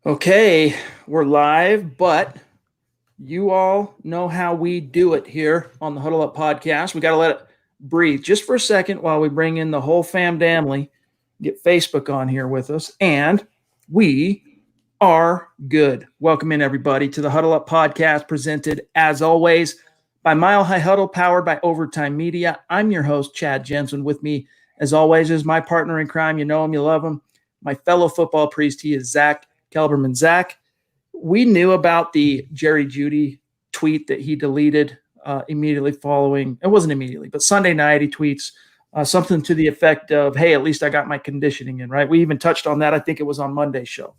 Okay, we're live, but you all know how we do it here on the Huddle Up podcast. We got to let it breathe just for a second while we bring in the whole fam family, get Facebook on here with us, and we are good. Welcome in, everybody, to the Huddle Up podcast, presented, as always, by Mile High Huddle, powered by Overtime Media. I'm your host, Chad Jensen. With me, as always, is my partner in crime. You know him, you love him, my fellow football priest. He is Zach Kelberman. Zach, we knew about the Jeudy tweet that he deleted immediately following. It wasn't immediately, but Sunday night he tweets something to the effect of, hey, at least I got my conditioning in, right? We even touched on that. I think it was on Monday's show.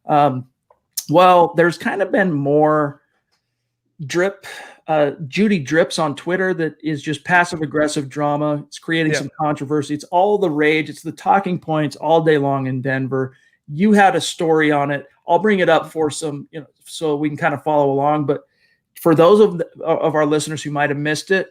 Well, there's kind of been more Jeudy drips on Twitter that is just passive-aggressive drama. It's creating some controversy. It's all the rage. It's the talking points all day long in Denver. You had a story on it. I'll bring it up for some, so we can kind of follow along. But for those of our listeners who might have missed it,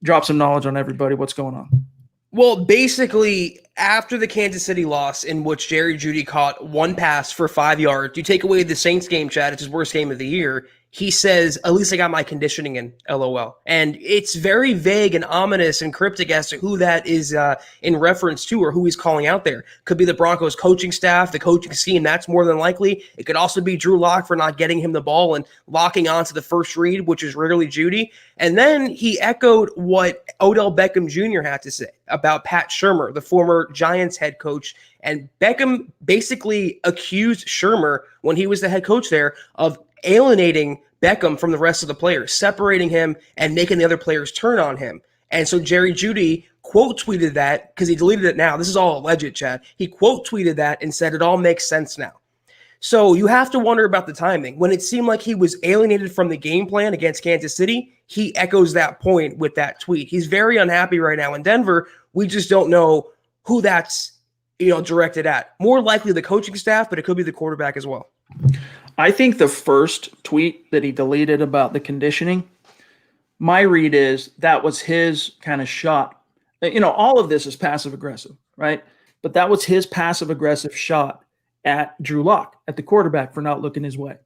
drop some knowledge on everybody. What's going on? Well, basically, after the Kansas City loss, in which Jeudy caught one pass for 5 yards, you take away the Saints game, Chad, it's his worst game of the year. He says, at least I got my conditioning in, LOL. And it's very vague and ominous and cryptic as to who that is in reference to or who he's calling out there. Could be the Broncos coaching staff, the coaching scheme, that's more than likely. It could also be Drew Lock for not getting him the ball and locking onto the first read, which is rarely Jeudy. And then he echoed what Odell Beckham Jr. had to say about Pat Shurmur, the former Giants head coach. And Beckham basically accused Shurmur, when he was the head coach there, of alienating Beckham from the rest of the players, separating him and making the other players turn on him. And so Jeudy quote tweeted that, because he deleted it now. This is all alleged, Chad. He quote tweeted that and said it all makes sense now. So you have to wonder about the timing. When it seemed like he was alienated from the game plan against Kansas City, he echoes that point with that tweet. He's very unhappy right now in Denver. We just don't know who that's directed at. More likely the coaching staff, but it could be the quarterback as well. I think the first tweet that he deleted about the conditioning, my read is that was his kind of shot. All of this is passive-aggressive, right? But that was his passive-aggressive shot at Drew Lock, at the quarterback, for not looking his way.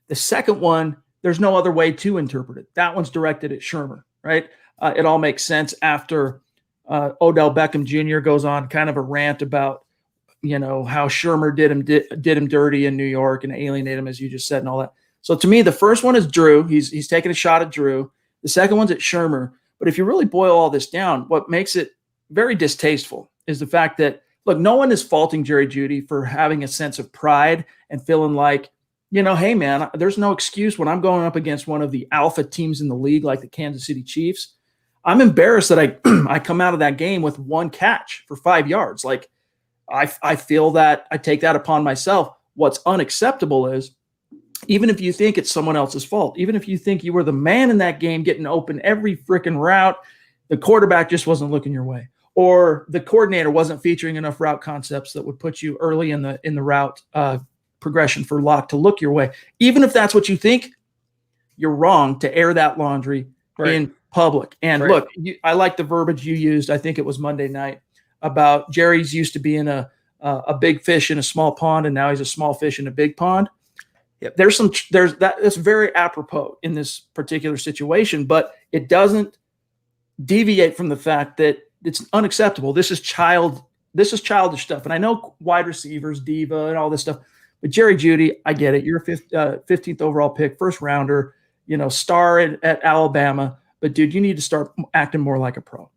The second one, there's no other way to interpret it. That one's directed at Shurmur, right? It all makes sense after Odell Beckham Jr. goes on kind of a rant about how Shurmur did him dirty in New York and alienated him, as you just said, and all that. So to me, the first one is Drew. He's taking a shot at Drew. The second one's at Shurmur. But if you really boil all this down, what makes it very distasteful is the fact that, look, no one is faulting Jeudy for having a sense of pride and feeling like, hey, man, there's no excuse when I'm going up against one of the alpha teams in the league like the Kansas City Chiefs. I'm embarrassed that I come out of that game with one catch for 5 yards. Like, I feel that I take that upon myself. What's unacceptable is, even if you think it's someone else's fault, even if you think you were the man in that game getting open every freaking route, the quarterback just wasn't looking your way, or the coordinator wasn't featuring enough route concepts that would put you early in the route progression for Lock to look your way. Even if that's what you think, you're wrong to air that laundry in public. And look, I like the verbiage you used. I think it was Monday night, about Jerry's used to being a big fish in a small pond, and now he's a small fish in a big pond. Yep. That's very apropos in this particular situation, but it doesn't deviate from the fact that it's unacceptable. This is childish stuff. And I know wide receivers, diva, and all this stuff, but Jeudy, I get it. You're a 15th overall pick, first rounder, star at Alabama. But dude, you need to start acting more like a pro.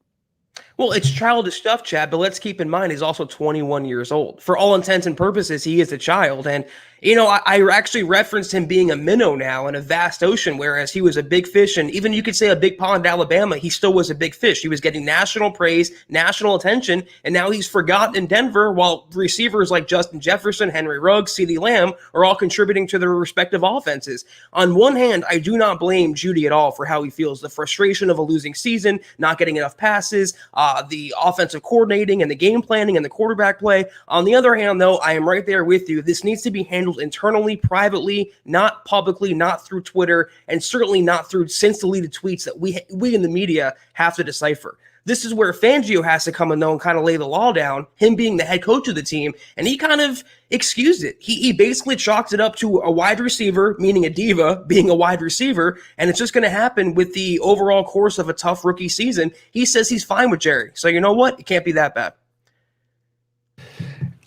Well, it's childish stuff, Chad, but let's keep in mind he's also 21 years old. For all intents and purposes, he is a child. And, I actually referenced him being a minnow now in a vast ocean, whereas he was a big fish. And even you could say a big pond, Alabama, he still was a big fish. He was getting national praise, national attention, and now he's forgotten in Denver, while receivers like Justin Jefferson, Henry Ruggs, CeeDee Lamb are all contributing to their respective offenses. On one hand, I do not blame Jeudy at all for how he feels. The frustration of a losing season, not getting enough passes, the offensive coordinating and the game planning and the quarterback play. On the other hand, though, I am right there with you. This needs to be handled internally, privately, not publicly, not through Twitter, and certainly not through since deleted tweets that we in the media have to decipher. This is where Fangio has to come in though and kind of lay the law down, him being the head coach of the team, and he kind of excused it. He basically chalked it up to a wide receiver, meaning a diva, being a wide receiver, and it's just going to happen with the overall course of a tough rookie season. He says he's fine with Jerry. So you know what? It can't be that bad.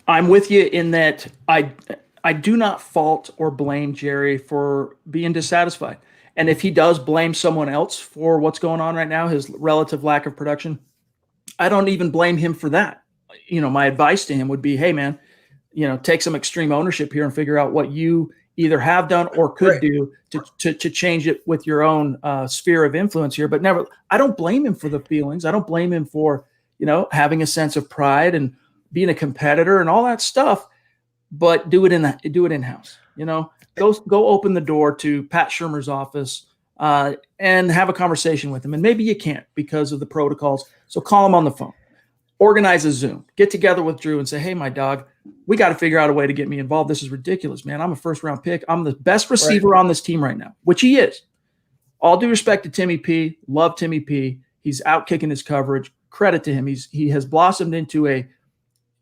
I'm with you in that I do not fault or blame Jerry for being dissatisfied. And if he does blame someone else for what's going on right now, his relative lack of production, I don't even blame him for that. My advice to him would be, hey, man, take some extreme ownership here and figure out what you either have done or could do to change it with your own sphere of influence here. But I don't blame him for the feelings. I don't blame him for, having a sense of pride and being a competitor and all that stuff. But do it in-house. Go open the door to Pat Shurmur's office and have a conversation with him. And maybe you can't because of the protocols. So call him on the phone. Organize a Zoom. Get together with Drew and say, hey, my dog, we got to figure out a way to get me involved. This is ridiculous, man. I'm a first-round pick. I'm the best receiver on this team right now, which he is. All due respect to Timmy P. Love Timmy P. He's out kicking his coverage. Credit to him. He has blossomed into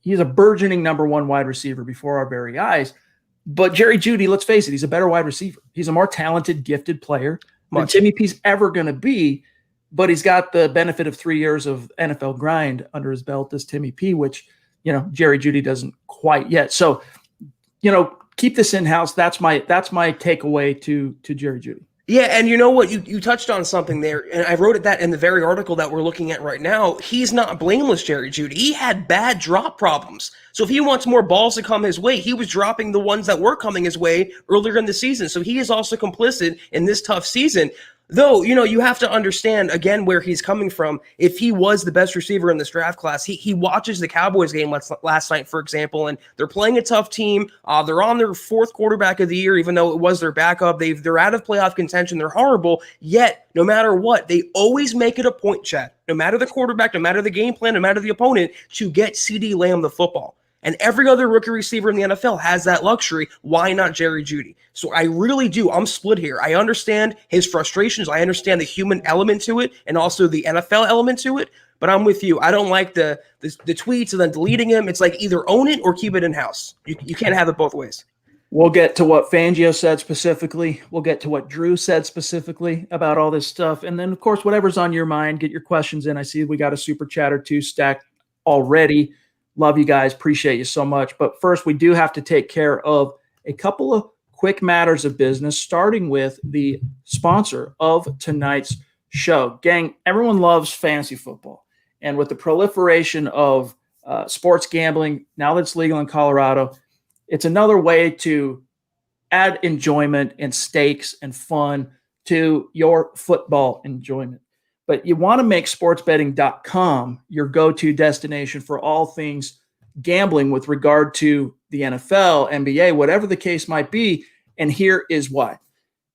he's a burgeoning number one wide receiver before our very eyes. But Jerry Jeudy, let's face it, he's a better wide receiver. He's a more talented, gifted player than Timmy P's ever going to be. But he's got the benefit of 3 years of NFL grind under his belt as Timmy P, which, Jerry Jeudy doesn't quite yet. So, keep this in-house. That's my takeaway to Jerry Jeudy. Yeah, and you know what? You touched on something there, and I wrote that in the very article that we're looking at right now. He's not blameless, Jerry Jeudy. He had bad drop problems. So if he wants more balls to come his way, he was dropping the ones that were coming his way earlier in the season. So he is also complicit in this tough season. Though, you have to understand, again, where he's coming from. If he was the best receiver in this draft class, he watches the Cowboys game last night, for example, and they're playing a tough team. They're on their fourth quarterback of the year, even though it was their backup. They're out of playoff contention. They're horrible. Yet, no matter what, they always make it a point, Chad, no matter the quarterback, no matter the game plan, no matter the opponent, to get CeeDee Lamb the football. And every other rookie receiver in the NFL has that luxury. Why not Jerry Jeudy? So I really do. I'm split here. I understand his frustrations. I understand the human element to it and also the NFL element to it. But I'm with you. I don't like the tweets and then deleting them. It's like either own it or keep it in-house. You can't have it both ways. We'll get to what Fangio said specifically. We'll get to what Drew said specifically about all this stuff. And then, of course, whatever's on your mind, get your questions in. I see we got a super chat or two stacked already. Love you guys. Appreciate you so much. But first, we do have to take care of a couple of quick matters of business, starting with the sponsor of tonight's show. Gang, everyone loves fantasy football. And with the proliferation of sports gambling, now that it's legal in Colorado, it's another way to add enjoyment and stakes and fun to your football enjoyment. But you want to make sportsbetting.com your go-to destination for all things gambling with regard to the NFL, NBA, whatever the case might be. And here is why.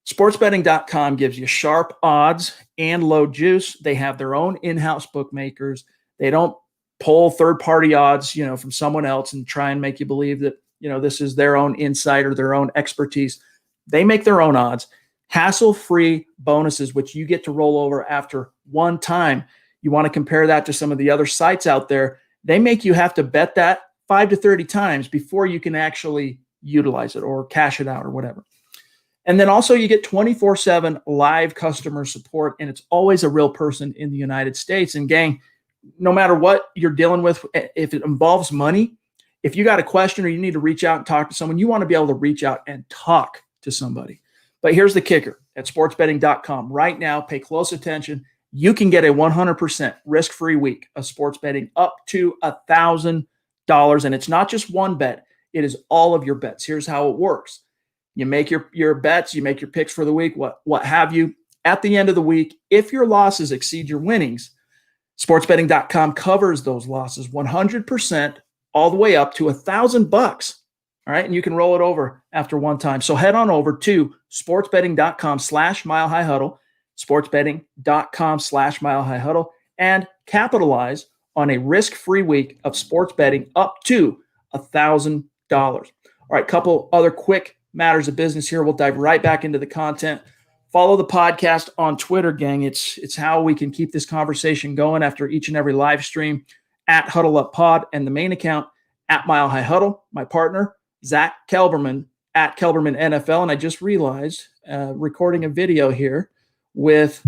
Sportsbetting.com gives you sharp odds and low juice. They have their own in-house bookmakers. They don't pull third-party odds, from someone else and try and make you believe that, this is their own insight or their own expertise. They make their own odds. Hassle-free bonuses, which you get to roll over after one time. You want to compare that to some of the other sites out there. They make you have to bet that 5 to 30 times before you can actually utilize it or cash it out or whatever. And then also you get 24/7 live customer support, and it's always a real person in the United States. And gang, no matter what you're dealing with, if it involves money, if you got a question or you need to reach out and talk to someone, you want to be able to reach out and talk to somebody. But here's the kicker at sportsbetting.com. Right now, pay close attention. You can get a 100% risk-free week of sports betting up to $1,000. And it's not just one bet. It is all of your bets. Here's how it works. You make your bets, you make your picks for the week, what have you. At the end of the week, if your losses exceed your winnings, sportsbetting.com covers those losses 100% all the way up to $1,000. All right. And you can roll it over after one time. So head on over to sportsbetting.com/milehighhuddle, sportsbetting.com/milehighhuddle, and capitalize on a risk-free week of sports betting up to $1,000. All right. Couple other quick matters of business here. We'll dive right back into the content. Follow the podcast on Twitter, gang. It's how we can keep this conversation going after each and every live stream at Huddle Up Pod, and the main account at Mile High Huddle. My partner, Zach Kelberman at Kelberman NFL. And I just realized recording a video here with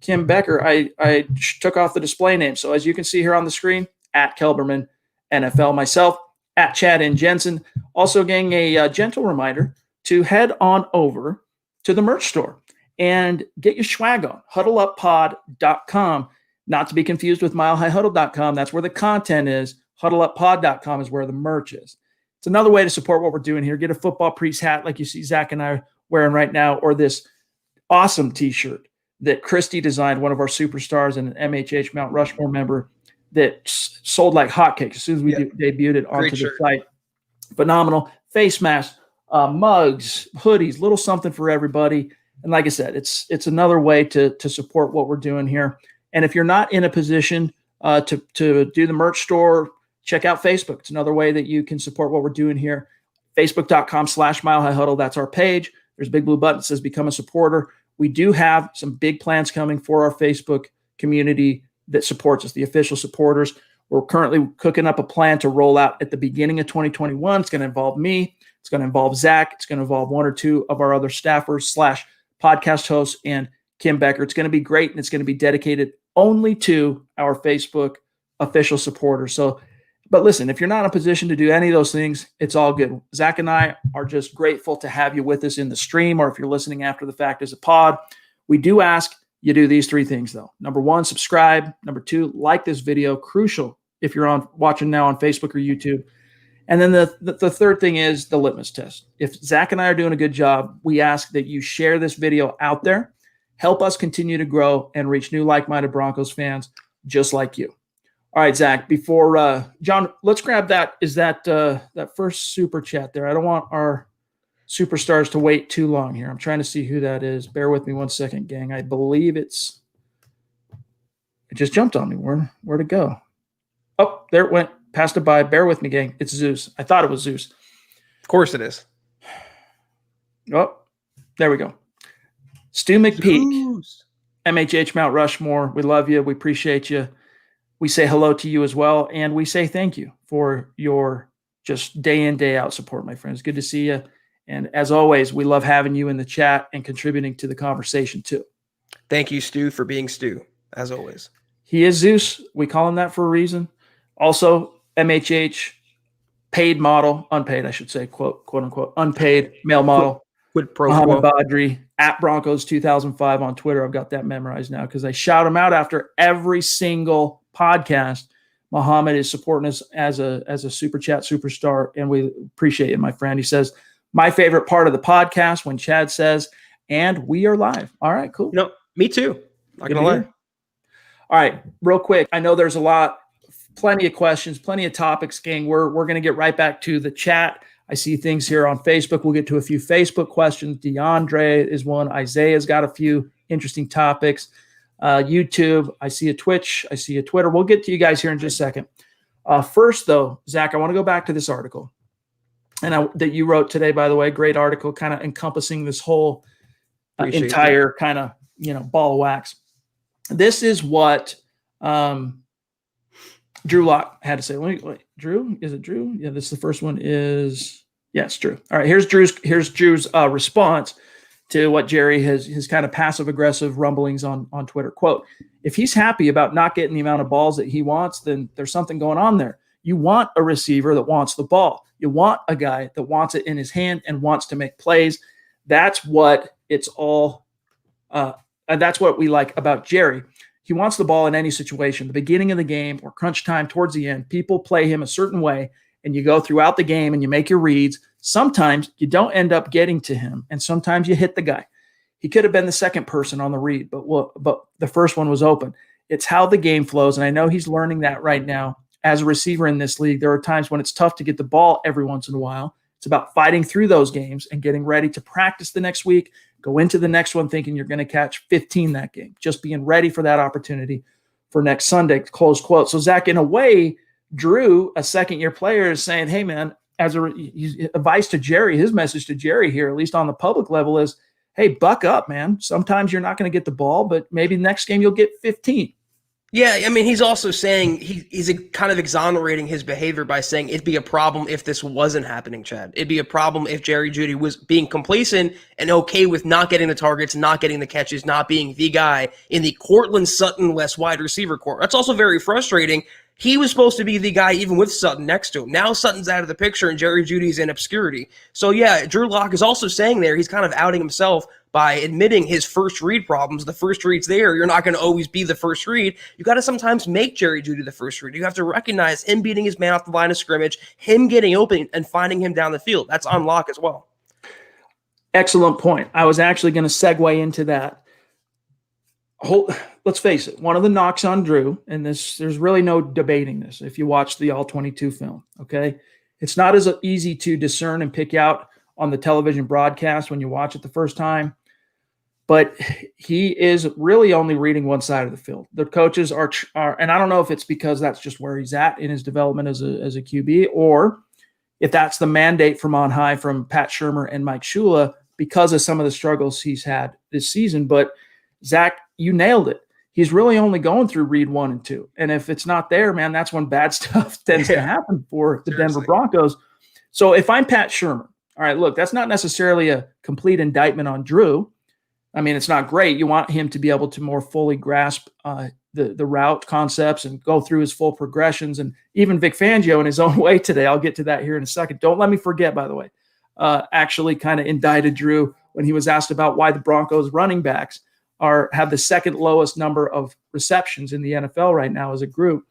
Kim Becker, I took off the display name. So as you can see here on the screen, at Kelberman NFL, myself at Chad and Jensen. Also, gang, a gentle reminder to head on over to the merch store and get your swag on. HuddleUpPod.com, not to be confused with MileHighHuddle.com. That's where the content is. HuddleUpPod.com is where the merch is. It's another way to support what we're doing here. Get a football priest hat like you see Zach and I are wearing right now, or this awesome t-shirt that Christy designed, one of our superstars and an MHH Mount Rushmore member, that sold like hotcakes as soon as we debuted it onto the site. Phenomenal. Face masks, mugs, hoodies, little something for everybody. And like I said, it's another way to support what we're doing here. And if you're not in a position to do the merch store, check out Facebook. It's another way that you can support what we're doing here. Facebook.com/MileHighHuddle. That's our page. There's a big blue button that says become a supporter. We do have some big plans coming for our Facebook community that supports us, the official supporters. We're currently cooking up a plan to roll out at the beginning of 2021. It's going to involve me. It's going to involve Zach. It's going to involve one or two of our other staffers / podcast hosts and Kim Becker. It's going to be great, and it's going to be dedicated only to our Facebook official supporters. So, but listen, if you're not in a position to do any of those things, it's all good. Zach and I are just grateful to have you with us in the stream, or if you're listening after the fact as a pod. We do ask you do these 3 things, though. Number 1, subscribe. Number 2, like this video. Crucial if you're watching now on Facebook or YouTube. And then the third thing is the litmus test. If Zach and I are doing a good job, we ask that you share this video out there. Help us continue to grow and reach new like-minded Broncos fans just like you. All right, Zach, before John, let's grab that. Is that first super chat there? I don't want our superstars to wait too long here. I'm trying to see who that is. Bear with me one second, gang. I believe it just jumped on me. Where'd it go? Oh, there it went. Passed it by. Bear with me, gang. It's Zeus. I thought it was Zeus. Of course it is. Oh, there we go. Stu McPeak, Zeus. MHH Mount Rushmore. We love you. We appreciate you. We say hello to you as well, and we say thank you for your just day in, day out support, my friends. Good to see you. And as always, we love having you in the chat and contributing to the conversation too. Thank you, Stu, for being Stu, as always. He is Zeus. We call him that for a reason. Also, MHH paid model, unpaid, I should say, quote unquote, unpaid male model. Quid pro Muhammad quo. Badri at Broncos 2005 on Twitter. I've got that memorized now because I shout him out after every single podcast. Muhammad is supporting us as a super chat superstar, and we appreciate it, my friend. He says, my favorite part of the podcast when Chad says, and we are live. All right, cool. No, me too. Not gonna lie. All right, real quick. I know there's plenty of questions, plenty of topics, gang. We're going to get right back to the chat. I see things here on Facebook. We'll get to a few Facebook questions. DeAndre is one. Isaiah's got a few interesting topics. YouTube. I see a Twitch. I see a Twitter. We'll get to you guys here in just a second. First, though, Zach, I want to go back to this article that you wrote today, by the way. Great article, kind of encompassing this whole entire kind of, ball of wax. This is what Drew Lock had to say. Wait, Drew? Is it Drew? Yeah, this is the first one is, yes, Drew. All right, here's Drew's response to what Jerry his kind of passive-aggressive rumblings on Twitter. Quote, if he's happy about not getting the amount of balls that he wants, then there's something going on there. You want a receiver that wants the ball. You want a guy that wants it in his hand and wants to make plays. That's what it's all and that's what we like about Jerry. He wants the ball in any situation, the beginning of the game or crunch time towards the end. People play him a certain way, and you go throughout the game and you make your reads. Sometimes you don't end up getting to him, and sometimes you hit the guy. He could have been the second person on the read, but the first one was open. It's how the game flows, and I know he's learning that right now. As a receiver in this league, there are times when it's tough to get the ball every once in a while. It's about fighting through those games and getting ready to practice the next week, go into the next one thinking you're going to catch 15 that game, just being ready for that opportunity for next Sunday, close quote. So, Zach, in a way, Drew, a second-year player, is saying, hey, man, as advice to Jerry, his message to Jerry here, at least on the public level, is hey, buck up, man. Sometimes you're not going to get the ball, but maybe next game you'll get 15. Yeah, I mean, he's also saying he's kind of exonerating his behavior by saying it'd be a problem if this wasn't happening, Chad. It'd be a problem if Jerry Jeudy was being complacent and okay with not getting the targets, not getting the catches, not being the guy in the Cortland Sutton-less wide receiver core. That's also very frustrating. He was supposed to be the guy even with Sutton next to him. Now Sutton's out of the picture and Jerry Judy's in obscurity. So yeah, Drew Lock is also saying there, he's kind of outing himself by admitting his first read problems. The first read's there. You're not going to always be the first read. You got to sometimes make Jerry Jeudy the first read. You have to recognize him beating his man off the line of scrimmage, him getting open and finding him down the field. That's on Lock as well. Excellent point. I was actually going to segue into that. Let's face it, one of the knocks on Drew, and there's really no debating this if you watch the All-22 film, okay? It's not as easy to discern and pick out on the television broadcast when you watch it the first time, but he is really only reading one side of the field. The coaches are, and I don't know if it's because that's just where he's at in his development as a QB, or if that's the mandate from on high from Pat Shurmur and Mike Shula because of some of the struggles he's had this season. But Zach, you nailed it. He's really only going through read 1 and 2. And if it's not there, man, that's when bad stuff tends to happen for the Denver Broncos. So if I'm Pat Shurmur, all right, look, that's not necessarily a complete indictment on Drew. I mean, it's not great. You want him to be able to more fully grasp the route concepts and go through his full progressions. And even Vic Fangio in his own way today, I'll get to that here in a second. Don't let me forget, by the way, actually kind of indicted Drew when he was asked about why the Broncos running backs have the second lowest number of receptions in the NFL right now as a group.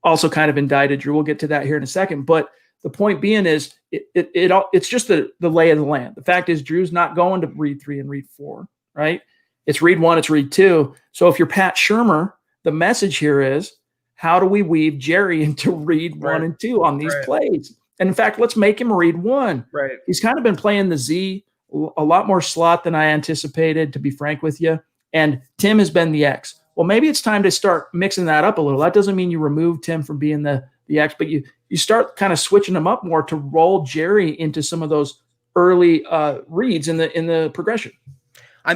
Also kind of indicted Drew. We'll get to that here in a second. But the point being is it's just the lay of the land. The fact is Drew's not going to read 3 and read 4, right? It's read 1, it's read 2. So if you're Pat Shurmur, the message here is, how do we weave Jerry into read 1 and 2 on these plays? And in fact, let's make him read 1. Right. He's kind of been playing the Z a lot more slot than I anticipated, to be frank with you. And Tim has been the X. Well, maybe it's time to start mixing that up a little. That doesn't mean you remove Tim from being the X, but you start kind of switching them up more to roll Jerry into some of those early reads in the progression.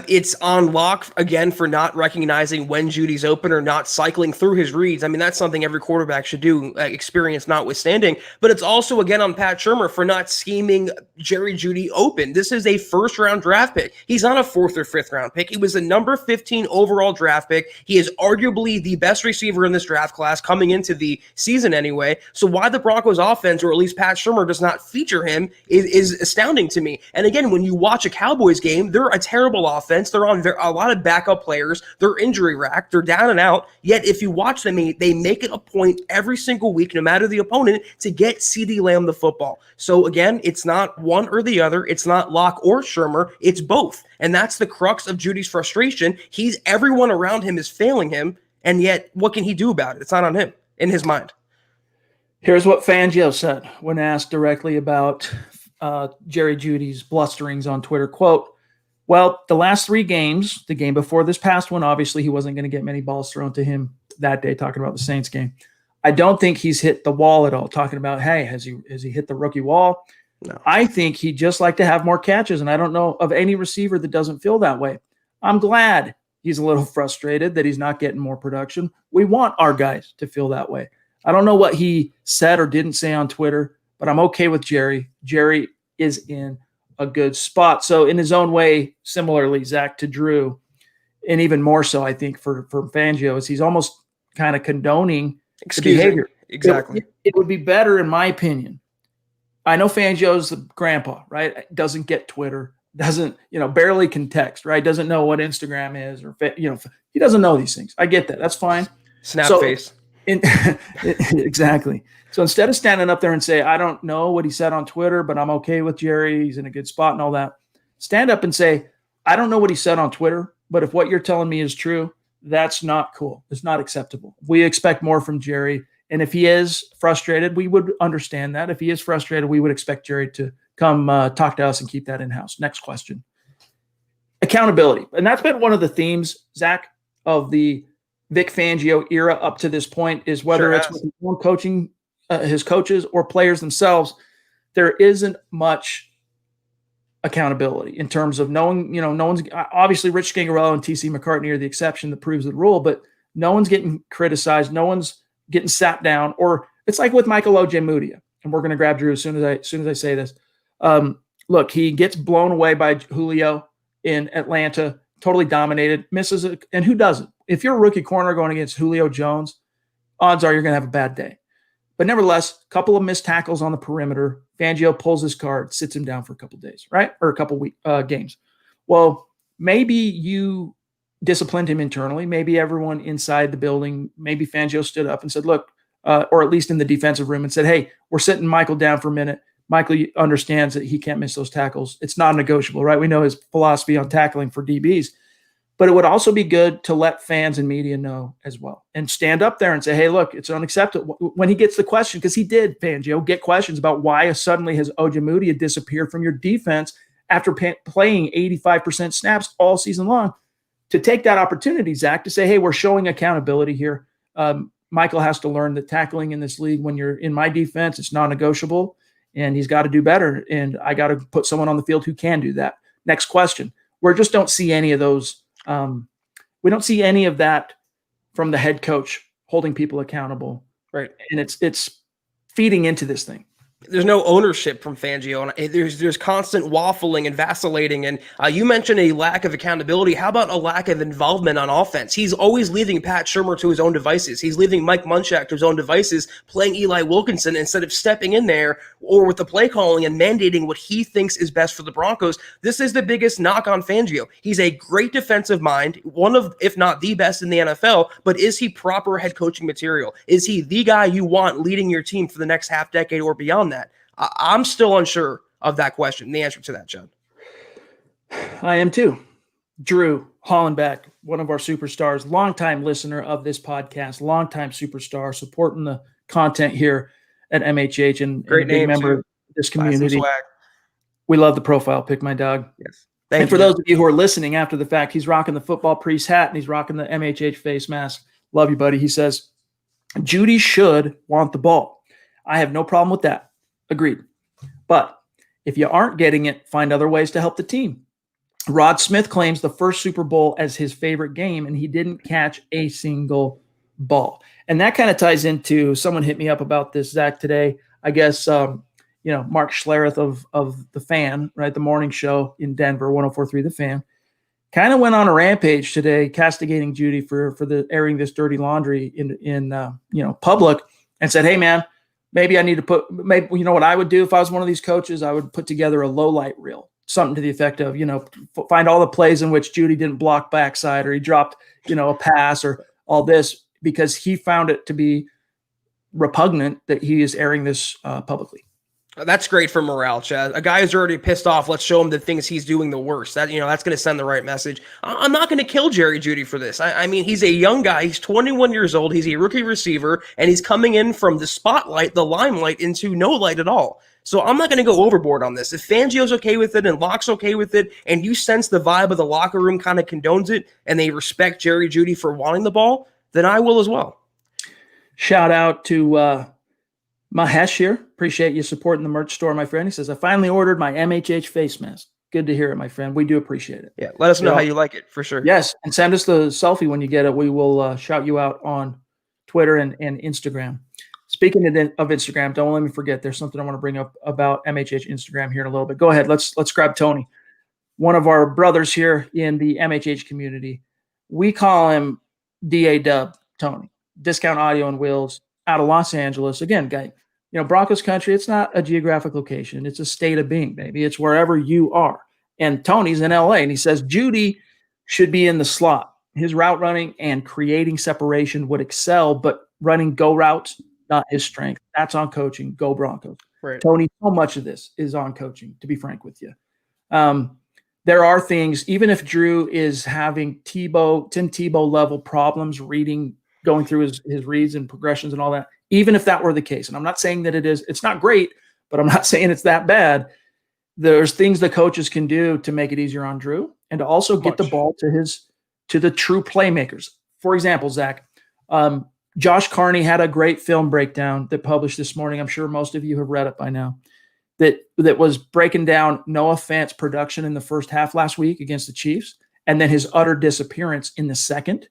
It's on Lock again for not recognizing when Judy's open or not cycling through his reads. I mean, that's something every quarterback should do, experience notwithstanding. But it's also, again, on Pat Shurmur for not scheming Jerry Jeudy open. This is a first-round draft pick. He's not a 4th or 5th-round pick. He was a number 15 overall draft pick. He is arguably the best receiver in this draft class coming into the season anyway. So why the Broncos offense, or at least Pat Shurmur, does not feature him is astounding to me. And again, when you watch a Cowboys game, they're a terrible offense. They're on a lot of backup players. They're injury racked. They're down and out. Yet if you watch them, they make it a point every single week, no matter the opponent, to get CeeDee Lamb the football. So again, it's not one or the other. It's not Lock or Shurmur. It's both. And that's the crux of Judy's frustration. Everyone around him is failing him. And yet what can he do about it? It's not on him in his mind. Here's what Fangio said when asked directly about Jerry Judy's blusterings on Twitter. Quote, well, the last 3 games, the game before this past one, obviously he wasn't going to get many balls thrown to him that day, talking about the Saints game. I don't think he's hit the wall at all, talking about, hey, has he hit the rookie wall? No. I think he'd just like to have more catches, and I don't know of any receiver that doesn't feel that way. I'm glad he's a little frustrated that he's not getting more production. We want our guys to feel that way. I don't know what he said or didn't say on Twitter, but I'm okay with Jerry. Jerry is in a good spot. So in his own way, similarly, Zach, to Drew, and even more so, I think, for Fangio, is he's almost kind of condoning the behavior. Exactly. It would be better, in my opinion. I know Fangio's the grandpa, right? Doesn't get Twitter, doesn't, barely can text, right? Doesn't know what Instagram is, or, he doesn't know these things. I get that. That's fine. Snap face. Exactly. So instead of standing up there and say, I don't know what he said on Twitter, but I'm okay with Jerry, he's in a good spot and all that, stand up and say, I don't know what he said on Twitter, but if what you're telling me is true, that's not cool. It's not acceptable. We expect more from Jerry. And if he is frustrated, we would understand that. If he is frustrated, we would expect Jerry to come talk to us and keep that in-house. Next question. Accountability. And that's been one of the themes, Zach, of the Vic Fangio era up to this point, is whether it's with his own coaching, his coaches, or players themselves, there isn't much accountability in terms of knowing, no one's obviously Rich Scangarello and TC McCartney are the exception that proves the rule, but no one's getting criticized. No one's getting sat down, or it's like with Michael Ojemudia, and we're going to grab Drew as soon as I say this. Look, he gets blown away by Julio in Atlanta, totally dominated, misses it. And who doesn't? If you're a rookie corner going against Julio Jones, odds are you're going to have a bad day. But nevertheless, a couple of missed tackles on the perimeter. Fangio pulls his card, sits him down for a couple of days, right? Or a couple of games. Well, maybe you disciplined him internally. Maybe everyone inside the building, maybe Fangio stood up and said, look, or at least in the defensive room and said, hey, we're sitting Michael down for a minute. Michael understands that he can't miss those tackles. It's non-negotiable, right? We know his philosophy on tackling for DBs. But it would also be good to let fans and media know as well and stand up there and say, hey, look, it's unacceptable. When he gets the question, because he did, Fangio, get questions about why suddenly has Ojemudia disappeared from your defense after playing 85% snaps all season long, to take that opportunity, Zach, to say, hey, we're showing accountability here. Michael has to learn that tackling in this league, when you're in my defense, it's non-negotiable, and he's got to do better. And I got to put someone on the field who can do that. Next question. We just don't see any of those. We don't see any of that from the head coach holding people accountable. Right. And it's feeding into this thing. There's no ownership from Fangio, and there's constant waffling and vacillating. And you mentioned a lack of accountability. How about a lack of involvement on offense? He's always leaving Pat Shurmur to his own devices. He's leaving Mike Munchak to his own devices, playing Eli Wilkinson instead of stepping in there or with the play calling and mandating what he thinks is best for the Broncos. This is the biggest knock on Fangio. He's a great defensive mind, one of, if not the best in the NFL, but is he proper head coaching material? Is he the guy you want leading your team for the next half decade or beyond that? I'm still unsure of that question, the answer to that, Judd. I am too. Drew Hollenbeck, one of our superstars, longtime listener of this podcast, longtime superstar, supporting the content here at MHH, and a big member of this community. We love the profile pic, my dog. Yes. And for those of you who are listening after the fact, he's rocking the football priest hat and he's rocking the MHH face mask. Love you, buddy. He says, Jeudy should want the ball. I have no problem with that. Agreed. But if you aren't getting it, find other ways to help the team. Rod Smith claims the first Super Bowl as his favorite game, and he didn't catch a single ball. And that kind of ties into, someone hit me up about this, Zach, today. I guess, Mark Schlereth of The Fan, right, the morning show in Denver, 104.3 The Fan, kind of went on a rampage today, castigating Jeudy for the airing this dirty laundry in public, and said, hey, man, maybe I need to you know what I would do if I was one of these coaches? I would put together a low light reel, something to the effect of, find all the plays in which Jeudy didn't block backside, or he dropped, a pass, or all this, because he found it to be repugnant that he is airing this publicly. That's great for morale, Chad. A guy who's already pissed off, let's show him the things he's doing the worst. That's going to send the right message. I'm not going to kill Jerry Jeudy for this. I mean, he's a young guy. He's 21 years old. He's a rookie receiver, and he's coming in from the spotlight, the limelight, into no light at all. So I'm not going to go overboard on this. If Fangio's okay with it and Locke's okay with it, and you sense the vibe of the locker room kind of condones it, and they respect Jerry Jeudy for wanting the ball, then I will as well. Shout out to Mahesh here. Appreciate you supporting the merch store, my friend. He says, I finally ordered my MHH face mask. Good to hear it, my friend. We do appreciate it. Yeah, let us know how you like it, for sure. Yes, and send us the selfie when you get it. We will shout you out on Twitter and Instagram. Speaking of Instagram, don't let me forget, there's something I want to bring up about MHH Instagram here in a little bit. Go ahead. Let's grab Tony, one of our brothers here in the MHH community. We call him DA Dub Tony, Discount Audio and Wheels, out of Los Angeles. Again, guy, Broncos country, it's not a geographic location. It's a state of being, baby. It's wherever you are. And Tony's in LA, and he says Jeudy should be in the slot. His route running and creating separation would excel, but running go routes, not his strength. That's on coaching. Go Broncos. Right. Tony, so much of this is on coaching, to be frank with you. There are things, even if Drew is having Tim Tebow level problems going through his reads and progressions and all that, even if that were the case, and I'm not saying that it's not great, but I'm not saying it's that bad. There's things the coaches can do to make it easier on Drew and to also get the ball to the true playmakers. For example, Zach, Josh Carney had a great film breakdown that published this morning. I'm sure most of you have read it by now. that was breaking down Noah Fant's production in the first half last week against the Chiefs, and then his utter disappearance in the second.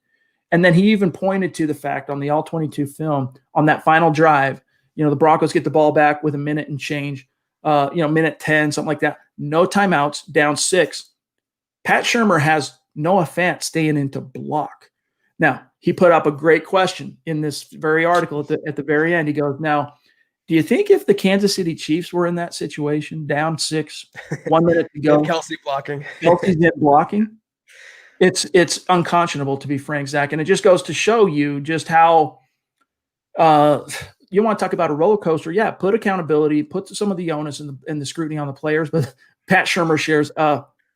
And then he even pointed to the fact on the All-22 film on that final drive, the Broncos get the ball back with a minute and change, minute 10, something like that. No timeouts, down 6. Pat Shurmur has Noah Fant staying in to block. Now, he put up a great question in this very article at the very end. He goes, now, do you think if the Kansas City Chiefs were in that situation, down 6, 1 minute to go, Kelsey blocking, Kelsey's in blocking, it's unconscionable, to be frank, Zach. And it just goes to show you just how you want to talk about a roller coaster. Yeah, put accountability, put some of the onus and the scrutiny on the players, but Pat Shurmur shares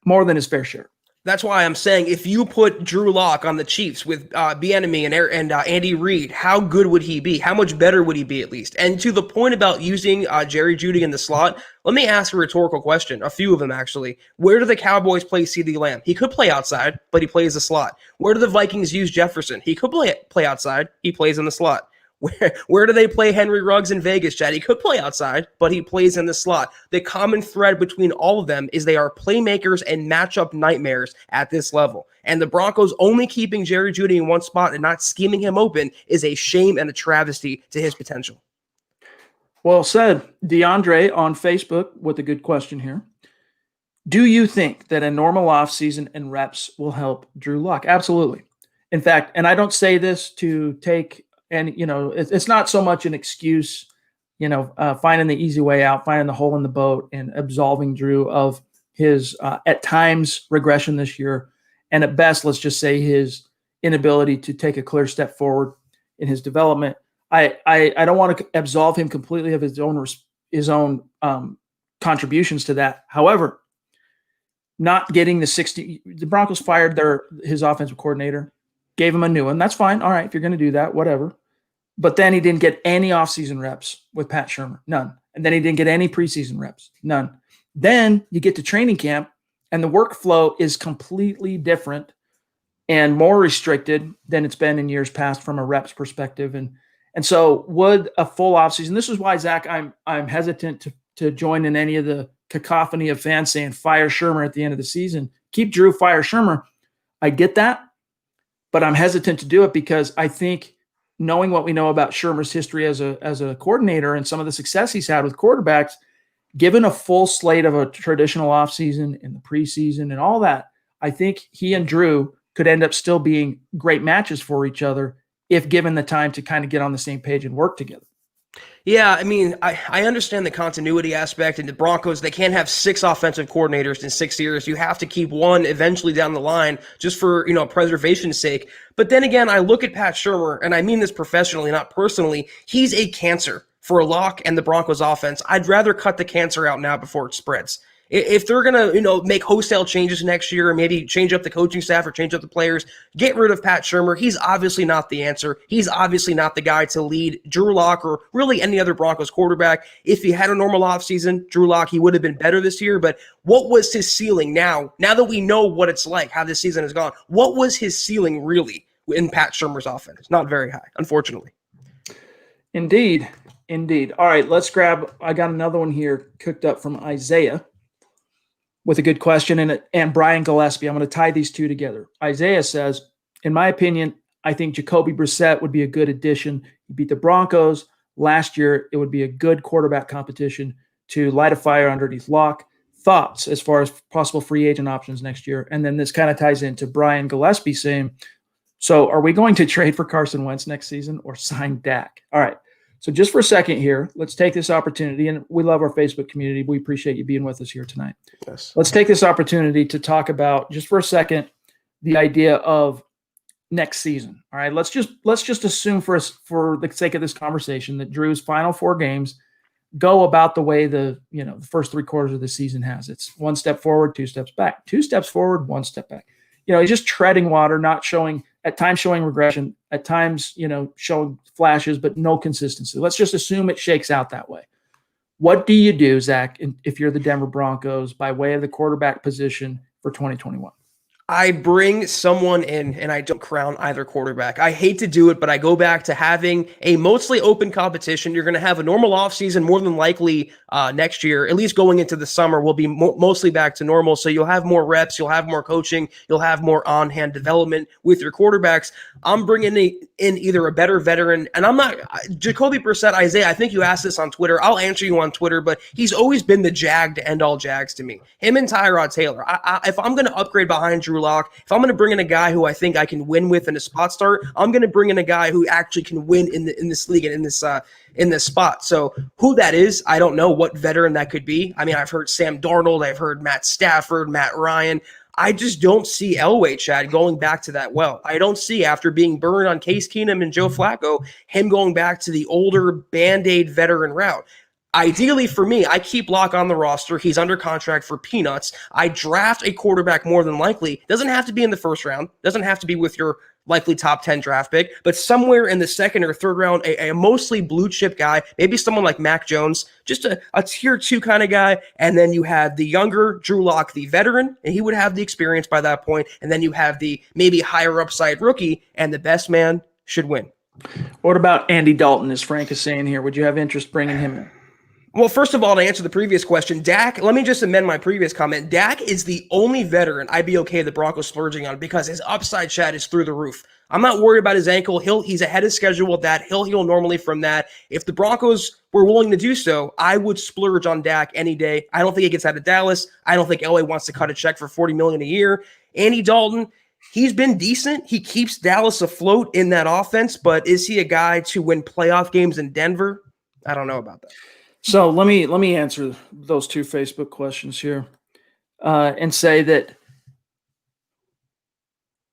more than his fair share. That's why I'm saying if you put Drew Lock on the Chiefs with Bieniemy and Andy Reid, how good would he be? How much better would he be at least? And to the point about using Jerry Jeudy in the slot, let me ask a rhetorical question, a few of them actually. Where do the Cowboys play CeeDee Lamb? He could play outside, but he plays the slot. Where do the Vikings use Jefferson? He could play outside, he plays in the slot. Where do they play Henry Ruggs in Vegas, Chad? He could play outside, but he plays in the slot. The common thread between all of them is they are playmakers and matchup nightmares at this level. And the Broncos only keeping Jerry Jeudy in one spot and not scheming him open is a shame and a travesty to his potential. Well said. DeAndre on Facebook with a good question here. Do you think that a normal offseason and reps will help Drew Lock? Absolutely. In fact, and I don't say this to take – and, it's not so much an excuse, finding the easy way out, finding the hole in the boat and absolving Drew of his, at times, regression this year. And at best, let's just say his inability to take a clear step forward in his development. I don't want to absolve him completely of his own contributions to that. However, not getting the Broncos fired his offensive coordinator, gave him a new one. That's fine. All right, if you're going to do that, whatever. But then he didn't get any offseason reps with Pat Shurmur, none. And then he didn't get any preseason reps, none. Then you get to training camp, and the workflow is completely different and more restricted than it's been in years past from a reps perspective. And so would a full offseason – this is why, Zach, I'm hesitant to join in any of the cacophony of fans saying fire Shurmur at the end of the season. Keep Drew, fire Shurmur. I get that. But I'm hesitant to do it because I think knowing what we know about Shurmur's history as a coordinator and some of the success he's had with quarterbacks, given a full slate of a traditional offseason in the preseason and all that, I think he and Drew could end up still being great matches for each other if given the time to kind of get on the same page and work together. Yeah, I mean, I understand the continuity aspect, and the Broncos, they can't have 6 offensive coordinators in 6 years. You have to keep one eventually down the line just for, preservation's sake. But then again, I look at Pat Shurmur, and I mean this professionally, not personally. He's a cancer for Locke and the Broncos offense. I'd rather cut the cancer out now before it spreads. If they're going to, make wholesale changes next year, or maybe change up the coaching staff or change up the players, get rid of Pat Shurmur. He's obviously not the answer. He's obviously not the guy to lead Drew Lock or really any other Broncos quarterback. If he had a normal offseason, Drew Lock, he would have been better this year. But what was his ceiling now that we know what it's like, how this season has gone? What was his ceiling really in Pat Shurmur's offense? Not very high, unfortunately. Indeed. All right, I got another one here cooked up from Isaiah with a good question, and Brian Gillespie. I'm going to tie these two together. Isaiah says, in my opinion, I think Jacoby Brissett would be a good addition. He beat the Broncos last year. It would be a good quarterback competition to light a fire underneath Locke. Thoughts as far as possible free agent options next year? And then this kind of ties into Brian Gillespie saying, so are we going to trade for Carson Wentz next season or sign Dak? All right. So just for a second here, let's take this opportunity, and we love our Facebook community. We appreciate you being with us here tonight. Yes. Let's take this opportunity to talk about, just for a second, the idea of next season. All right, let's just assume for the sake of this conversation that Drew's final 4 games go about the way the first 3 quarters of the season has. It's 1 step forward, 2 steps back, 2 steps forward, 1 step back. He's just treading water, not showing – at times showing regression, at times, showing flashes, but no consistency. Let's just assume it shakes out that way. What do you do, Zach, if you're the Denver Broncos by way of the quarterback position for 2021? I bring someone in and I don't crown either quarterback. I hate to do it, but I go back to having a mostly open competition. You're going to have a normal offseason more than likely next year, at least going into the summer, will be mostly back to normal. So you'll have more reps, you'll have more coaching, you'll have more on hand development with your quarterbacks. I'm bringing in either a better veteran, and I'm not Jacoby Brissett, Isaiah. I think you asked this on Twitter. I'll answer you on Twitter, but he's always been the jag to end all jags to me. Him and Tyrod Taylor. If I'm going to upgrade behind Drew Lock, if I'm going to bring in a guy who I think I can win with in a spot start, I'm going to bring in a guy who actually can win in this league and in this spot. So who that is, I don't know what veteran that could be. I mean, I've heard Sam Darnold, I've heard Matt Stafford, Matt Ryan. I just don't see Elway, Chad, going back to that well. I don't see, after being burned on Case Keenum and Joe Flacco, him going back to the older Band-Aid veteran route. Ideally for me, I keep Lock on the roster. He's under contract for peanuts. I draft a quarterback more than likely. Doesn't have to be in the first round. Doesn't have to be with your likely top 10 draft pick, but somewhere in the second or third round, a mostly blue chip guy, maybe someone like Mac Jones, just a tier 2 kind of guy. And then you have the younger Drew Lock, the veteran, and he would have the experience by that point. And then you have the maybe higher upside rookie, and the best man should win. What about Andy Dalton, as Frank is saying here? Would you have interest bringing him in? Well, first of all, to answer the previous question, Dak, let me just amend my previous comment. Dak is the only veteran I'd be okay the Broncos splurging on because his upside, Chad, is through the roof. I'm not worried about his ankle. He's ahead of schedule with that. He'll heal normally from that. If the Broncos were willing to do so, I would splurge on Dak any day. I don't think he gets out of Dallas. I don't think LA wants to cut a check for $40 million a year. Andy Dalton, he's been decent. He keeps Dallas afloat in that offense, but is he a guy to win playoff games in Denver? I don't know about that. So let me answer those two Facebook questions here and say that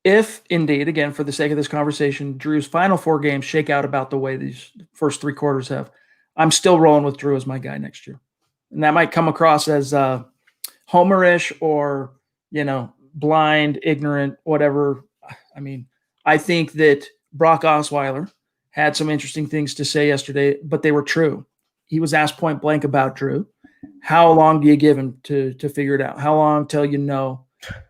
if indeed, again, for the sake of this conversation, Drew's final 4 games shake out about the way these first 3 quarters have, I'm still rolling with Drew as my guy next year. And that might come across as homerish or, blind, ignorant, whatever. I mean, I think that Brock Osweiler had some interesting things to say yesterday, but they were true. He was asked point blank about Drew. How long do you give him to figure it out? How long till you know?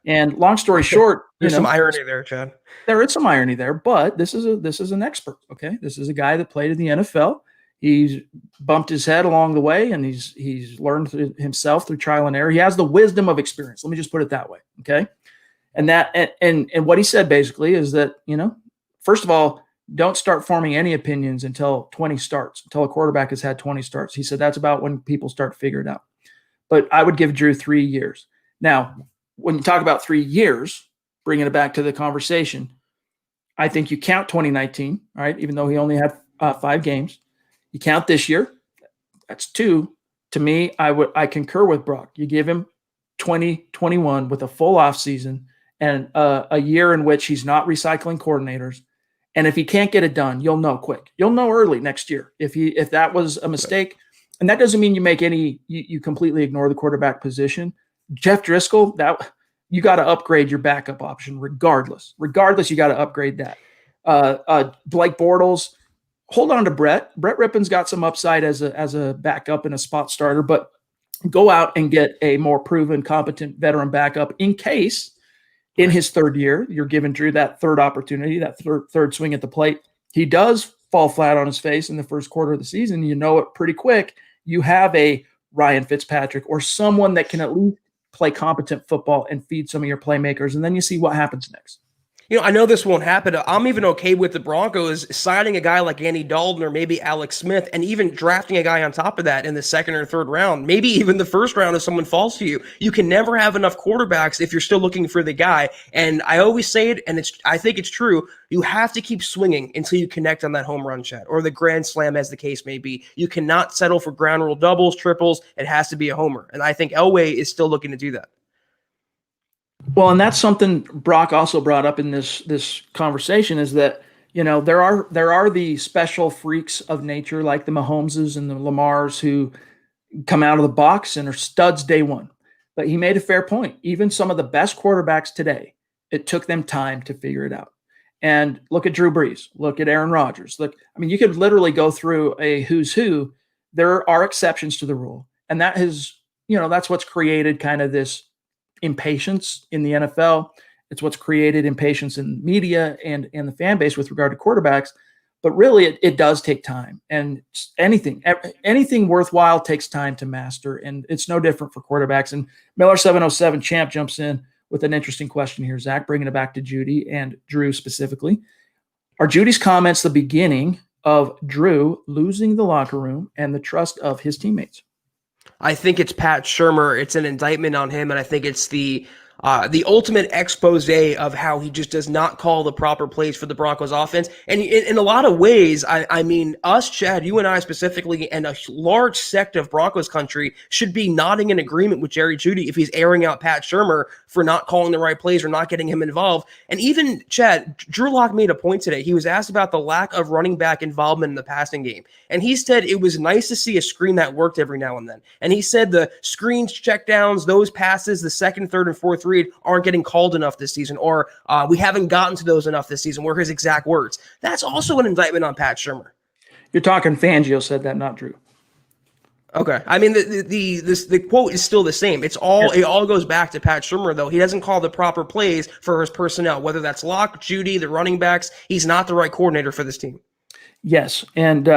And long story short, there's some irony there, Chad. There is some irony there, but this is an expert. Okay, this is a guy that played in the NFL. He's bumped his head along the way, and he's learned himself through trial and error. He has the wisdom of experience. Let me just put it that way. Okay, and what he said basically is that first of all, don't start forming any opinions until 20 starts, until a quarterback has had 20 starts. He said that's about when people start to figure it out. But I would give Drew 3 years. Now, when you talk about 3 years, bringing it back to the conversation, I think you count 2019, all right, even though he only had 5 games. You count this year, that's 2. To me, I concur with Brock. You give him 2021 with a full offseason and a year in which he's not recycling coordinators. And if he can't get it done, you'll know quick. You'll know early next year if that was a mistake. And that doesn't mean you completely ignore the quarterback position. Jeff Driscoll, that you got to upgrade your backup option regardless. Regardless, you got to upgrade that. Blake Bortles, hold on to Brett. Brett Rippon's got some upside as a backup and a spot starter, but go out and get a more proven, competent veteran backup in case in his 3rd year, you're giving Drew that 3rd opportunity, that third swing at the plate. He does fall flat on his face in the first quarter of the season. You know it pretty quick. You have a Ryan Fitzpatrick or someone that can at least play competent football and feed some of your playmakers, and then you see what happens next. I know this won't happen. I'm even okay with the Broncos signing a guy like Andy Dalton or maybe Alex Smith and even drafting a guy on top of that in the 2nd or 3rd round, maybe even the 1st round if someone falls to you. You can never have enough quarterbacks if you're still looking for the guy. And I always say it, and I think it's true, you have to keep swinging until you connect on that home run, Chad, or the grand slam as the case may be. You cannot settle for ground rule doubles, triples. It has to be a homer. And I think Elway is still looking to do that. Well, and that's something Brock also brought up in this conversation is that, there are the special freaks of nature like the Mahomeses and the Lamars who come out of the box and are studs day one. But he made a fair point. Even some of the best quarterbacks today, it took them time to figure it out. And look at Drew Brees, look at Aaron Rodgers. You could literally go through a who's who. There are exceptions to the rule. And that has, that's what's created kind of this impatience in the NFL It's what's created impatience in media and the fan base with regard to quarterbacks. But really, it does take time, and anything worthwhile takes time to master, and it's no different for quarterbacks. And Miller 707 Champ jumps in with an interesting question here, Zach, bringing it back to Jeudy and Drew specifically. Are Judy's comments the beginning of Drew losing the locker room and the trust of his teammates? I think it's Pat Shurmur. It's an indictment on him, and I think it's the ultimate expose of how he just does not call the proper plays for the Broncos offense. And in a lot of ways, I mean, us, Chad, you and I specifically, and a large sect of Broncos country should be nodding in agreement with Jerry Jeudy if he's airing out Pat Shurmur for not calling the right plays or not getting him involved. And even, Chad, Drew Lock made a point today. He was asked about the lack of running back involvement in the passing game. And he said it was nice to see a screen that worked every now and then. And he said the screens, checkdowns, those passes, the second, third, and fourth read aren't getting called enough this season, or we haven't gotten to those enough this season, were his exact words. That's also an indictment on Pat Shurmur. You're talking Fangio said that, not Drew. Okay. I mean, the quote is still the same. It all goes back to Pat Shurmur, though. He doesn't call the proper plays for his personnel, whether that's Locke, Jeudy, the running backs. He's not the right coordinator for this team. Yes, and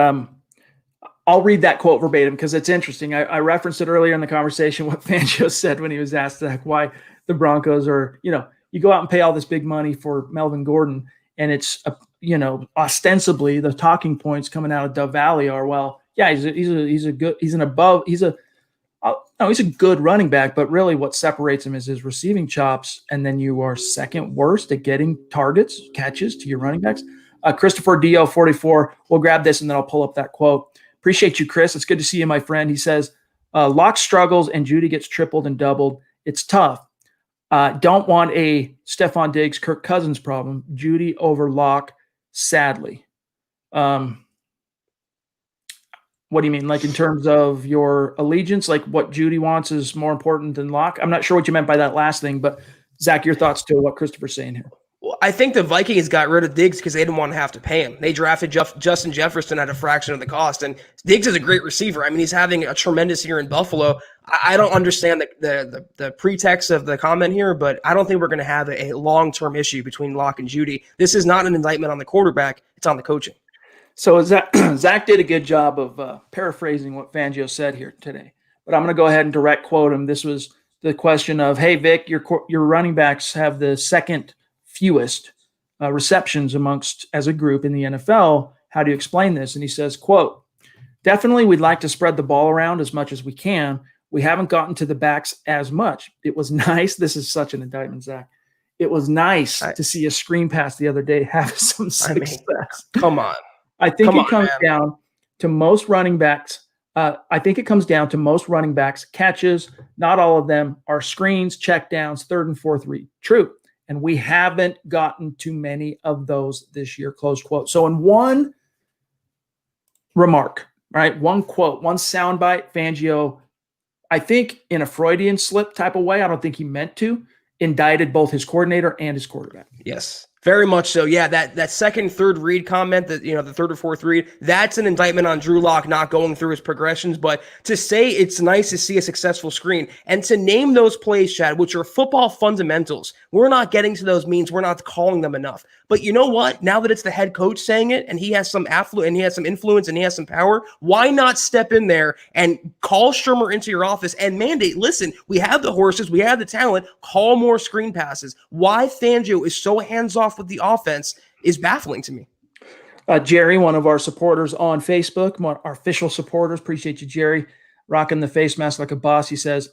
I'll read that quote verbatim because it's interesting. I referenced it earlier in the conversation, what Fangio said when he was asked why the Broncos are, you go out and pay all this big money for Melvin Gordon, and it's, ostensibly the talking points coming out of Dove Valley are, well, yeah, he's a good running back, but really what separates him is his receiving chops, and then you are second worst at getting targets, catches to your running backs. Christopher Dio 44, we'll grab this and then I'll pull up that quote. Appreciate you, Chris. It's good to see you, my friend. He says, Locke struggles and Jeudy gets tripled and doubled. It's tough. Don't want a Stephon Diggs, Kirk Cousins problem. Jeudy over Locke, sadly. What do you mean? Like in terms of your allegiance, like what Jeudy wants is more important than Locke? I'm not sure what you meant by that last thing, but Zach, your thoughts to what Christopher's saying here. Well, I think the Vikings got rid of Diggs because they didn't want to have to pay him. They drafted Justin Jefferson at a fraction of the cost, and Diggs is a great receiver. I mean, he's having a tremendous year in Buffalo. I don't understand the pretext of the comment here, but I don't think we're going to have a long-term issue between Locke and Jeudy. This is not an indictment on the quarterback. It's on the coaching. So Zach did a good job of paraphrasing what Fangio said here today, but I'm going to go ahead and direct quote him. This was the question of, hey, Vic, your running backs have the second fewest receptions as a group in the NFL. How do you explain this? And he says, quote, definitely we'd like to spread the ball around as much as we can. We haven't gotten to the backs as much. It was nice. This is such an indictment, Zach. It was nice to see a screen pass the other day have some success. Come on. I think it comes down to most running backs. Catches. Not all of them are screens, checkdowns, third and fourth read. True. And we haven't gotten too many of those this year, close quote. So in one remark, right, one quote, one soundbite, Fangio, I think in a Freudian slip type of way, I don't think he meant to, indicted both his coordinator and his quarterback. Yes. Very much so. Yeah, that second, third read comment, that the third or fourth read, that's an indictment on Drew Lock not going through his progressions. But to say it's nice to see a successful screen and to name those plays, Chad, which are football fundamentals, we're not getting to those means we're not calling them enough. But you know what? Now that it's the head coach saying it, and he has some affluence, and he has some influence, and he has some power, why not step in there and call Shurmur into your office and mandate, listen, we have the horses, we have the talent, call more screen passes. Why Fangio is so hands-off with the offense is baffling to me. Jerry, one of our supporters on Facebook, our official supporters, appreciate you, Jerry, rocking the face mask like a boss. He says,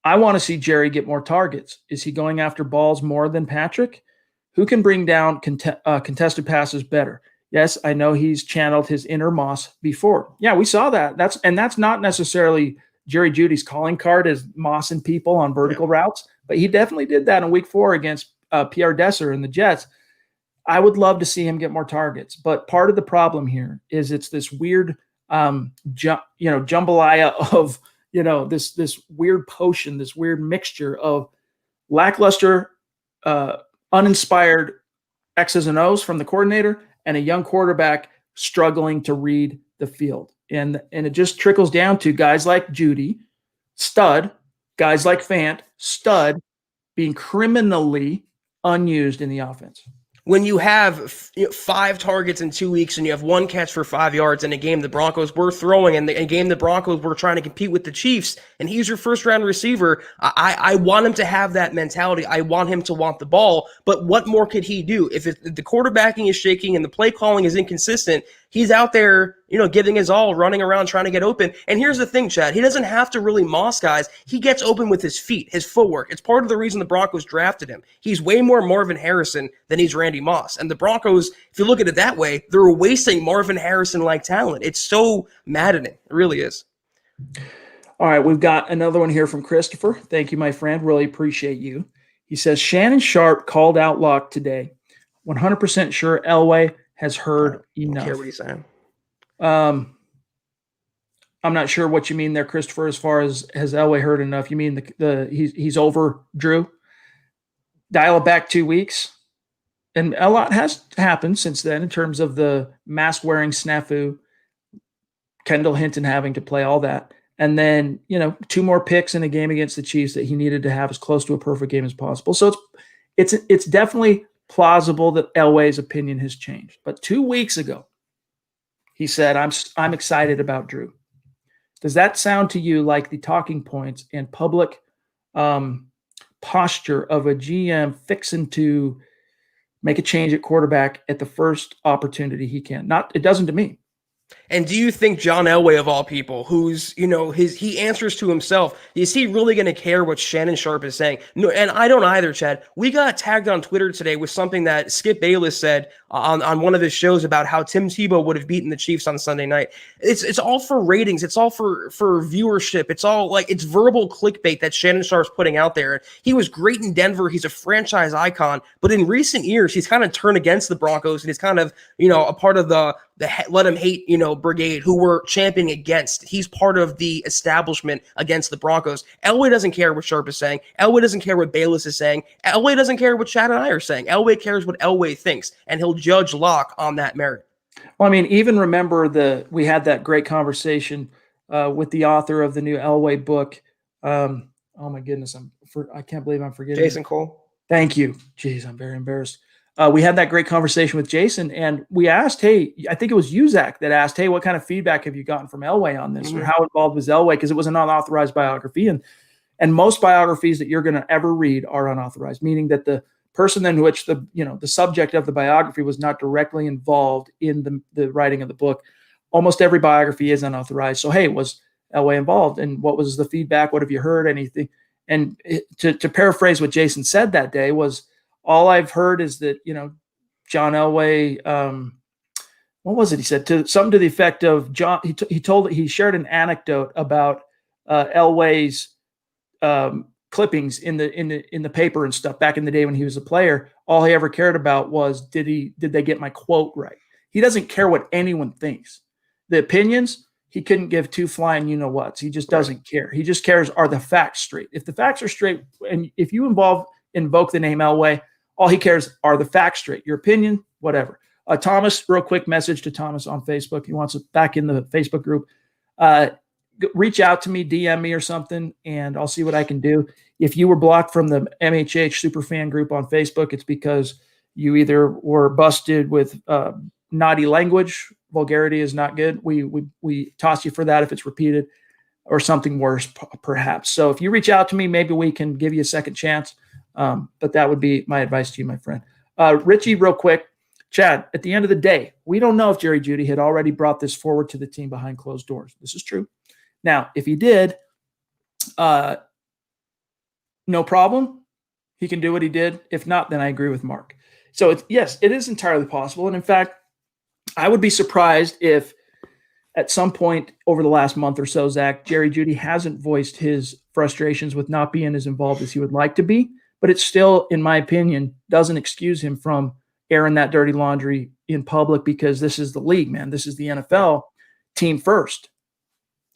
I want to see Jerry get more targets. Is he going after balls more than Patrick? Who can bring down contested passes better? Yes, I know he's channeled his inner Moss before. Yeah, we saw that. That's not necessarily Jerry Jeudy's calling card as Moss and people on vertical routes, but he definitely did that in week 4 against Pierre Desser and the Jets. I would love to see him get more targets, but part of the problem here is it's this weird, jambalaya of, this weird potion, this weird mixture of lackluster, uninspired X's and O's from the coordinator and a young quarterback struggling to read the field. And it just trickles down to guys like Jeudy, stud, guys like Fant, stud, being criminally unused in the offense. When you have 5 targets in 2 weeks and you have 1 catch for 5 yards in a game the Broncos were throwing and a game the Broncos were trying to compete with the Chiefs, and he's your first-round receiver, I want him to have that mentality. I want him to want the ball, but what more could he do? If the quarterbacking is shaking and the play calling is inconsistent, he's out there, giving his all, running around, trying to get open. And here's the thing, Chad. He doesn't have to really moss guys. He gets open with his feet, his footwork. It's part of the reason the Broncos drafted him. He's way more Marvin Harrison than he's Randy Moss. And the Broncos, if you look at it that way, they're wasting Marvin Harrison-like talent. It's so maddening. It really is. All right, we've got another one here from Christopher. Thank you, my friend. Really appreciate you. He says, Shannon Sharp called out Locke today. 100% sure Elway has heard enough. I don't care what he's saying. I'm not sure what you mean there, Christopher, as far as has Elway heard enough. You mean he's over Drew? Dial it back 2 weeks. And a lot has happened since then in terms of the mask-wearing snafu, Kendall Hinton having to play, all that. And then, 2 more picks in a game against the Chiefs that he needed to have as close to a perfect game as possible. So it's definitely plausible that Elway's opinion has changed. But 2 weeks ago, he said, I'm excited about Drew. Does that sound to you like the talking points and public posture of a GM fixing to make a change at quarterback at the first opportunity he can? It doesn't to me. And do you think John Elway, of all people, who's, he answers to himself, is he really going to care what Shannon Sharp is saying? No, and I don't either, Chad. We got tagged on Twitter today with something that Skip Bayless said on one of his shows about how Tim Tebow would have beaten the Chiefs on Sunday night. It's all for ratings. It's all for viewership. It's all it's verbal clickbait that Shannon Sharp's putting out there. He was great in Denver. He's a franchise icon. But in recent years, he's kind of turned against the Broncos, and he's kind of, a part of the let him hate, brigade who we're championing against. He's part of the establishment against the Broncos. Elway doesn't care what Sharp is saying. Elway doesn't care what Bayless is saying. Elway doesn't care what Chad and I are saying. Elway cares what Elway thinks, and he'll judge Locke on that merit. Well, I mean, even remember we had that great conversation with the author of the new Elway book. Oh my goodness, I can't believe I'm forgetting. Jason Cole. Thank you. Jeez, I'm very embarrassed. We had that great conversation with Jason, and we asked, hey, I think it was you, Zach, that asked, hey, what kind of feedback have you gotten from Elway on this, or how involved was Elway? Because it was an unauthorized biography, and most biographies that you're going to ever read are unauthorized, meaning that the person in which the subject of the biography was not directly involved in the writing of the book. Almost every biography is unauthorized. So, hey, was Elway involved? And what was the feedback? What have you heard? Anything? And to paraphrase what Jason said that day was, all I've heard is that, John Elway, what was it? He said something to the effect of John. He shared an anecdote about Elway's clippings in the paper and stuff back in the day when he was a player. All he ever cared about was, did they get my quote right? He doesn't care what anyone thinks. The opinions, he couldn't give 2 flying you-know-whats. He just doesn't care. He just cares, are the facts straight? If the facts are straight, and if you invoke the name Elway, all he cares are the facts straight. Your opinion, whatever. Thomas, real quick message to Thomas on Facebook. He wants it back in the Facebook group. Reach out to me, DM me or something, and I'll see what I can do. If you were blocked from the MHH Superfan group on Facebook, it's because you either were busted with naughty language. Vulgarity is not good. We toss you for that if it's repeated, or something worse, perhaps. So if you reach out to me, maybe we can give you a second chance. But that would be my advice to you, my friend. Richie, real quick. Chad, at the end of the day, we don't know if Jerry Jeudy had already brought this forward to the team behind closed doors. This is true. Now, if he did, no problem. He can do what he did. If not, then I agree with Mark. So, yes, it is entirely possible. And in fact, I would be surprised if at some point over the last month or so, Zach, Jerry Jeudy hasn't voiced his frustrations with not being as involved as he would like to be. But it still, in my opinion, doesn't excuse him from airing that dirty laundry in public, because this is the league, man. This is the NFL, team first.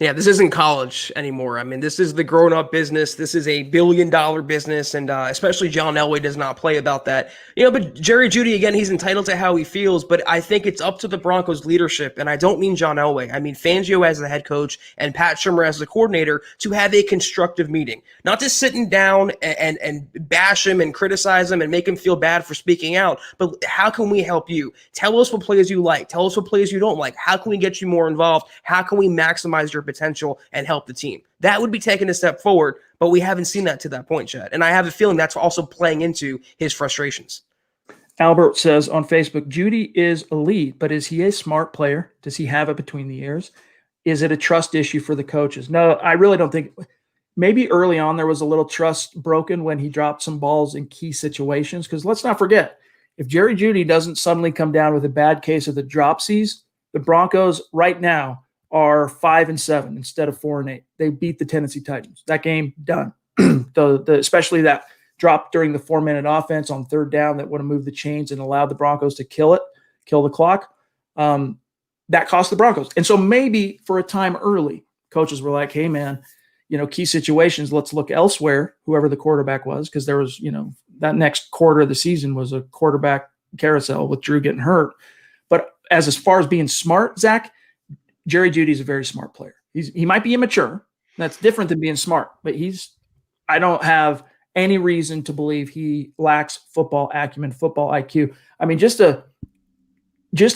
Yeah, this isn't college anymore. I mean, this is the grown-up business. This is a billion-dollar business, and especially John Elway does not play about that. But Jerry Jeudy, again, he's entitled to how he feels, but I think it's up to the Broncos leadership, and I don't mean John Elway. I mean Fangio as the head coach and Pat Shurmur as the coordinator to have a constructive meeting, not just sitting down and bash him and criticize him and make him feel bad for speaking out, but how can we help you? Tell us what players you like. Tell us what players you don't like. How can we get you more involved? How can we maximize your potential and help the team? That would be taking a step forward, but we haven't seen that to that point, Chad. And I have a feeling that's also playing into his frustrations. Albert says on Facebook, Jeudy is elite, but is he a smart player? Does he have it between the ears? Is it a trust issue for the coaches? No, I really don't think. Maybe early on there was a little trust broken when he dropped some balls in key situations, because let's not forget, if Jerry Jeudy doesn't suddenly come down with a bad case of the dropsies, the Broncos right now are 5-7 instead of 4-8. They beat the Tennessee Titans. That game done. Especially that drop during the 4-minute offense on third down that would have moved the chains and allowed the Broncos to kill the clock. That cost the Broncos. And so maybe for a time early, coaches were like, hey man, key situations, let's look elsewhere, whoever the quarterback was, because there was, that next quarter of the season was a quarterback carousel with Drew getting hurt. But as far as being smart, Zach, Jerry Jeudy is a very smart player. He might be immature. That's different than being smart, but I don't have any reason to believe he lacks football acumen, football IQ. I mean, just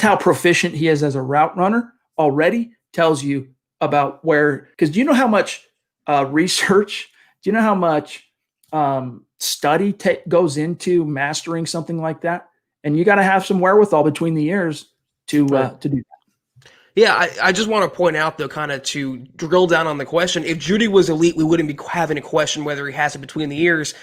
how proficient he is as a route runner already tells you about where, because do you know how much research, do you know how much study goes into mastering something like that? And you got to have some wherewithal between the ears to do that. Yeah, I just want to point out, though, kind of to drill down on the question. If Jeudy was elite, we wouldn't be having a question whether he has it between the ears.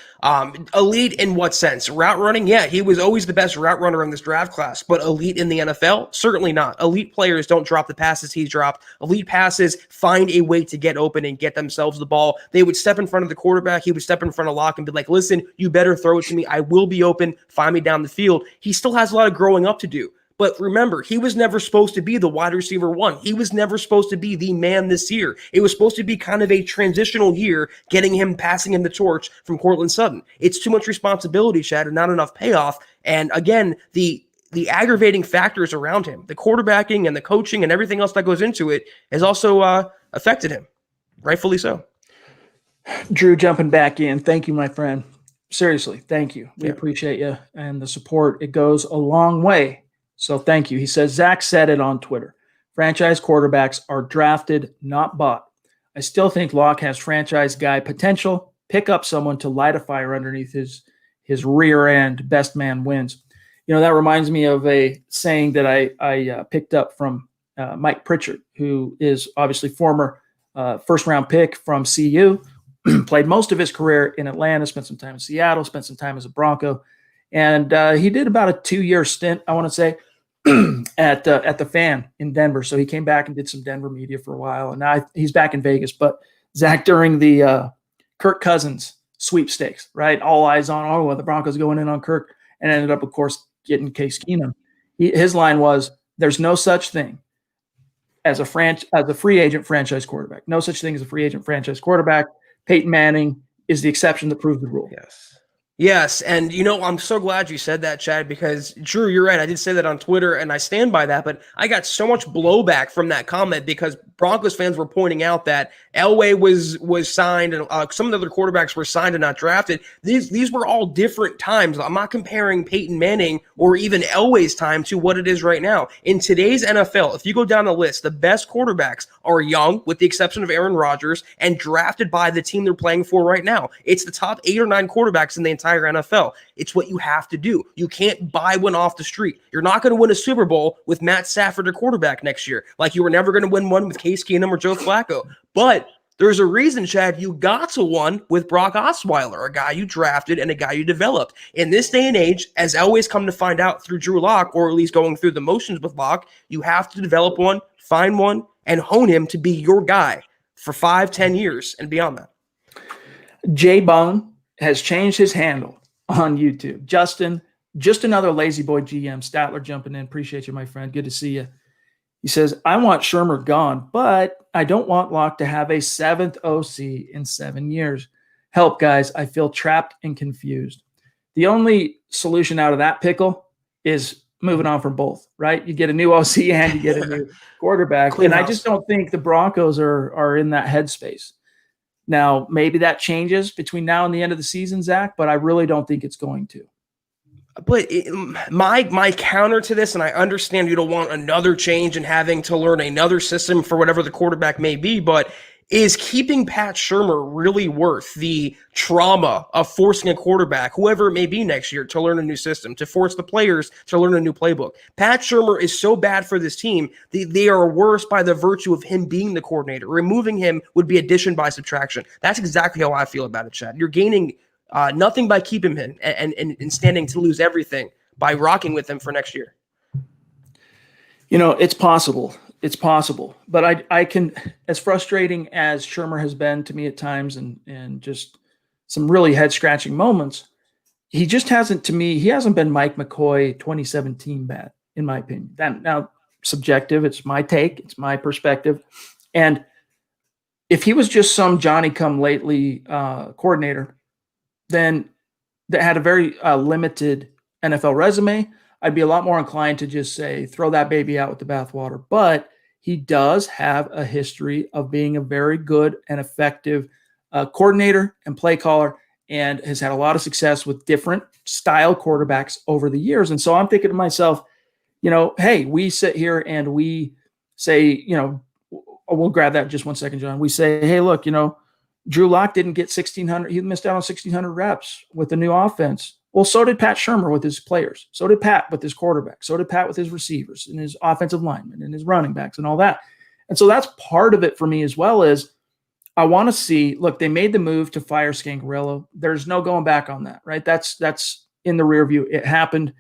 Elite in what sense? Route running? Yeah, he was always the best route runner in this draft class. But elite in the NFL? Certainly not. Elite players don't drop the passes he dropped. Elite passes find a way to get open and get themselves the ball. They would step in front of the quarterback. He would step in front of Locke and be like, listen, you better throw it to me. I will be open. Find me down the field. He still has a lot of growing up to do. But remember, he was never supposed to be the wide receiver one. He was never supposed to be the man this year. It was supposed to be kind of a transitional year, passing him the torch from Cortland Sutton. It's too much responsibility, Chad, and not enough payoff. And again, the aggravating factors around him, the quarterbacking and the coaching and everything else that goes into it, has also affected him. Rightfully so. Drew jumping back in. Thank you, my friend. Seriously, thank you. We appreciate you and the support. It goes a long way. So thank you. He says, Zach said it on Twitter. Franchise quarterbacks are drafted, not bought. I still think Locke has franchise guy potential. Pick up someone to light a fire underneath his rear end. Best man wins. That reminds me of a saying that I picked up from Mike Pritchard, who is obviously former first-round pick from CU, played most of his career in Atlanta, spent some time in Seattle, spent some time as a Bronco. And he did about a 2-year stint, I want to say, at the Fan in Denver. So he came back and did some Denver media for a while, and now he's back in Vegas. But Zach, during the Kirk Cousins sweepstakes, right? All eyes on, the Broncos going in on Kirk, and ended up, of course, getting Case Keenum. His line was, "There's no such thing as a free agent franchise quarterback. No such thing as a free agent franchise quarterback. Peyton Manning is the exception that proves the rule." Yes, and I'm so glad you said that, Chad, because Drew, you're right. I did say that on Twitter, and I stand by that, but I got so much blowback from that comment because Broncos fans were pointing out that Elway was signed, and some of the other quarterbacks were signed and not drafted. These were all different times. I'm not comparing Peyton Manning or even Elway's time to what it is right now. In today's NFL, if you go down the list, the best quarterbacks are young, with the exception of Aaron Rodgers, and drafted by the team they're playing for right now. It's the top 8 or 9 quarterbacks in the entire NFL. It's what you have to do. You can't buy one off the street. You're not going to win a Super Bowl with Matt Stafford at quarterback next year, like you were never going to win one with Case Keenum or Joe Flacco. But there's a reason, Chad, you got to one with Brock Osweiler, a guy you drafted and a guy you developed. In this day and age, as always come to find out through Drew Lock, or at least going through the motions with Lock, you have to develop one, find one, and hone him to be your guy for 5-10 years and beyond that. J-Bone has changed his handle on YouTube. Justin, just another lazy boy GM. Statler jumping in. Appreciate you, my friend. Good to see you. He says, I want Shermer gone, but I don't want Locke to have a 7th OC in 7 years. Help, guys. I feel trapped and confused. The only solution out of that pickle is moving on from both, right? You get a new OC and you get a new quarterback. Clean and house. I just don't think the Broncos are in that headspace. Now, maybe that changes between now and the end of the season, Zach, but I really don't think it's going to. But my counter to this, and I understand you don't want another change and having to learn another system for whatever the quarterback may be, but is keeping Pat Shurmur really worth the trauma of forcing a quarterback, whoever it may be next year, to learn a new system, to force the players to learn a new playbook? Pat Shurmur is so bad for this team. They are worse by the virtue of him being the coordinator. Removing him would be addition by subtraction. That's exactly how I feel about it, Chad. You're gaining nothing by keeping him and standing to lose everything by rocking with him for next year. It's possible. It's possible. But I can, as frustrating as Shurmur has been to me at times and just some really head-scratching moments, he just hasn't, to me, he hasn't been Mike McCoy 2017 bad, in my opinion. That, now, subjective, it's my take, it's my perspective. And if he was just some Johnny-come-lately coordinator, then that had a very limited NFL resume, I'd be a lot more inclined to just say, throw that baby out with the bathwater. But he does have a history of being a very good and effective coordinator and play caller, and has had a lot of success with different style quarterbacks over the years. And so I'm thinking to myself, hey, we sit here and we say, we'll grab that just 1 second, John. We say, hey, look, Drew Lock didn't get 1,600. He missed out on 1,600 reps with the new offense. Well, so did Pat Shurmur with his players. So did Pat with his quarterback. So did Pat with his receivers and his offensive linemen and his running backs and all that. And so that's part of it for me as well. Is I want to see, look, they made the move to fire Scangarello. There's no going back on that, right? That's in the rear view. It happened.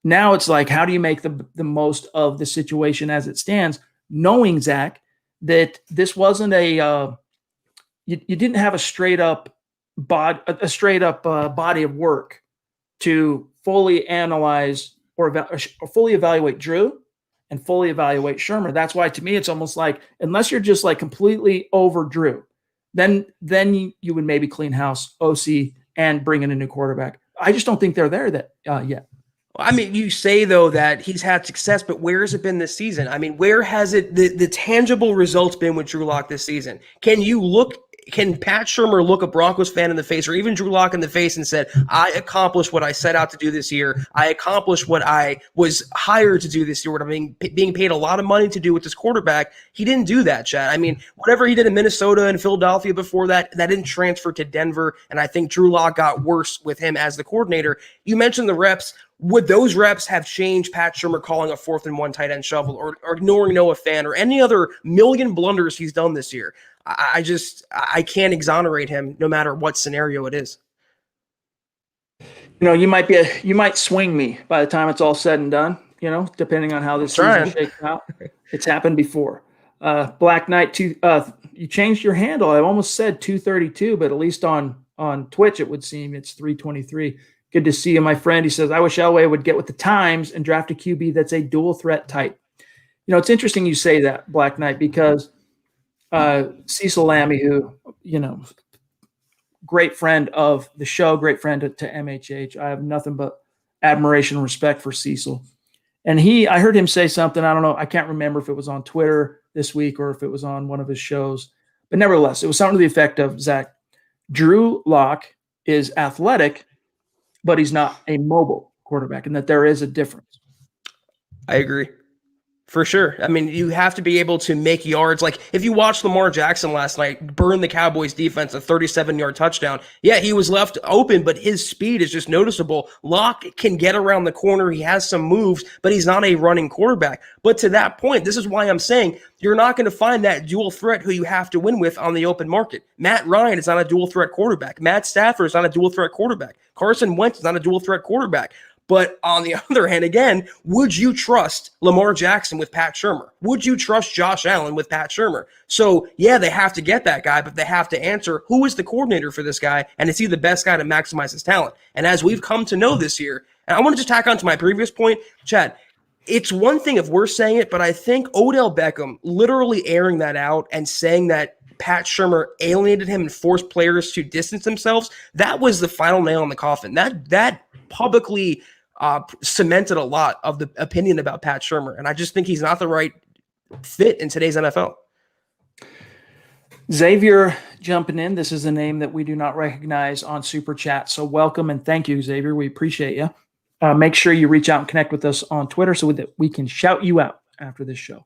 Now it's like, how do you make the most of the situation as it stands, knowing, Zach, that this wasn't a you didn't have a straight up body of work to fully analyze or fully evaluate Drew and fully evaluate Shurmur. That's why, to me, it's almost like, unless you're just like completely over Drew, then you would maybe clean house OC and bring in a new quarterback. I just don't think they're there yet. I mean, you say, though, that he's had success, but where has it been this season? I mean, where has it the tangible results been with Drew Lock this season? Can Pat Shurmur look a Broncos fan in the face, or even Drew Lock in the face, and said, I accomplished what I set out to do this year. I accomplished what I was hired to do this year, what I'm being paid a lot of money to do with this quarterback? He didn't do that, Chad. I mean, whatever he did in Minnesota and Philadelphia before that didn't transfer to Denver, and I think Drew Lock got worse with him as the coordinator. You mentioned the reps. Would those reps have changed Pat Shurmur calling a 4th and 1 tight end shovel, or ignoring Noah Fant, or any other million blunders he's done this year? I can't exonerate him no matter what scenario it is. You might swing me by the time it's all said and done, depending on how this season shakes out. It's happened before. Black Knight, you changed your handle. I almost said 232, but at least on Twitch, it would seem it's 323. Good to see you, my friend. He says, I wish Elway would get with the times and draft a QB that's a dual threat type. It's interesting you say that, Black Knight, because Cecil Lammy, who, great friend of the show, great friend to MHH. I have nothing but admiration and respect for Cecil. And I heard him say something, I don't know, I can't remember if it was on Twitter this week or if it was on one of his shows, but nevertheless, it was something to the effect of, Zach, Drew Lock is athletic, but he's not a mobile quarterback, and that there is a difference. I agree. For sure. I mean, you have to be able to make yards. Like, if you watched Lamar Jackson last night burn the Cowboys defense a 37-yard touchdown, yeah, he was left open, but his speed is just noticeable. Locke can get around the corner. He has some moves, but he's not a running quarterback. But to that point, this is why I'm saying you're not going to find that dual threat who you have to win with on the open market. Matt Ryan is not a dual threat quarterback. Matt Stafford is not a dual threat quarterback. Carson Wentz is not a dual threat quarterback. But on the other hand, again, would you trust Lamar Jackson with Pat Shurmur? Would you trust Josh Allen with Pat Shurmur? So, yeah, they have to get that guy, but they have to answer, who is the coordinator for this guy, and is he the best guy to maximize his talent? And as we've come to know this year, and I want to just tack on to my previous point, Chad, It's one thing if we're saying it, but I think Odell Beckham literally airing that out and saying that Pat Shurmur alienated him and forced players to distance themselves, that was the final nail in the coffin. That publicly cemented a lot of the opinion about Pat Shurmur, and I just think he's not the right fit in today's NFL. Xavier jumping in. This is a name that we do not recognize on Super Chat. So welcome and thank you, Xavier. We appreciate you. Make sure you reach out and connect with us on Twitter so that we can shout you out after this show.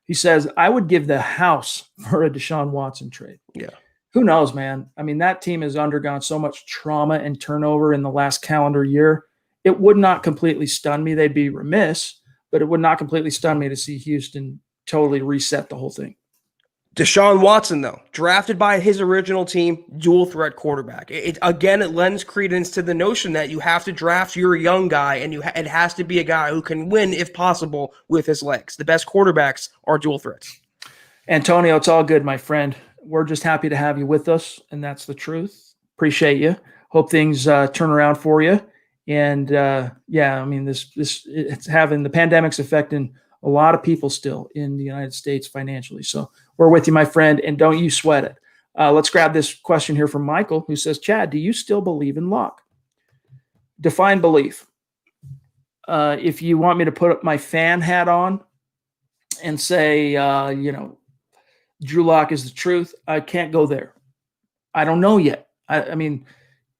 He says, I would give the house for a Deshaun Watson trade. Yeah. Who knows, man? I mean, that team has undergone so much trauma and turnover in the last calendar year. It would not completely stun me. They'd be remiss, but it would not completely stun me to see Houston totally reset the whole thing. Deshaun Watson, though, drafted by his original team, dual threat quarterback. It lends credence to the notion that you have to draft your young guy, and it has to be a guy who can win, if possible, with his legs. The best quarterbacks are dual threats. Antonio, it's all good, my friend. We're just happy to have you with us, and that's the truth. Appreciate you. Hope things turn around for you. And I mean, it's having the pandemic's affecting a lot of people still in the United States financially. So we're with you, my friend, and don't you sweat it. Let's grab this question here from Michael, who says, Chad, do you still believe in luck? Define belief. If you want me to put my fan hat on and say, Drew Lock is the truth, I can't go there. I don't know yet. I mean,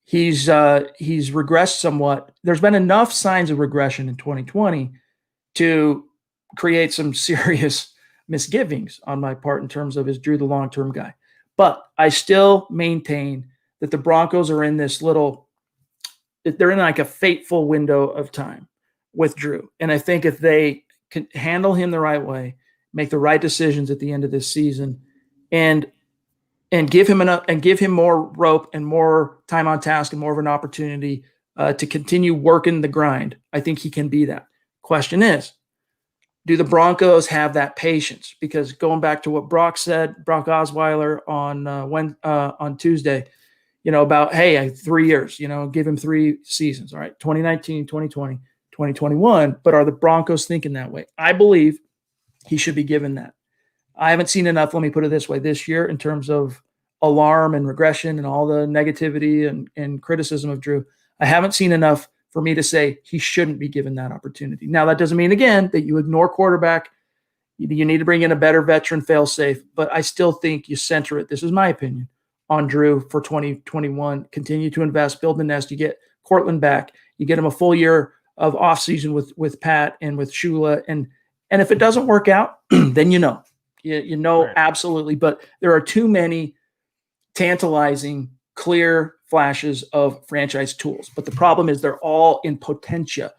he's regressed somewhat. There's been enough signs of regression in 2020 to create some serious misgivings on my part in terms of is Drew the long-term guy. But I still maintain that the Broncos are in they're in like a fateful window of time with Drew. And I think if they can handle him the right way, make the right decisions at the end of this season, and give him more rope and more time on task and more of an opportunity to continue working the grind, I think he can be that. Question is, do the Broncos have that patience? Because going back to what Brock Osweiler on Tuesday, about, hey, 3 years, give him 3 seasons. All right, 2019, 2020, 2021. But are the Broncos thinking that way? I believe he should be given that. I haven't seen enough, let me put it this way, this year in terms of alarm and regression and all the negativity and criticism of Drew. I haven't seen enough for me to say he shouldn't be given that opportunity. Now, that doesn't mean, again, that you ignore quarterback. You need to bring in a better veteran fail-safe, but I still think you center it, this is my opinion, on Drew for 2021. Continue to invest, build the nest. You get Cortland back. You get him a full year of offseason with Pat and with Shula. And if it doesn't work out, then you know. Right. Absolutely. But there are too many tantalizing, clear flashes of franchise tools. But the problem is they're all in potentia.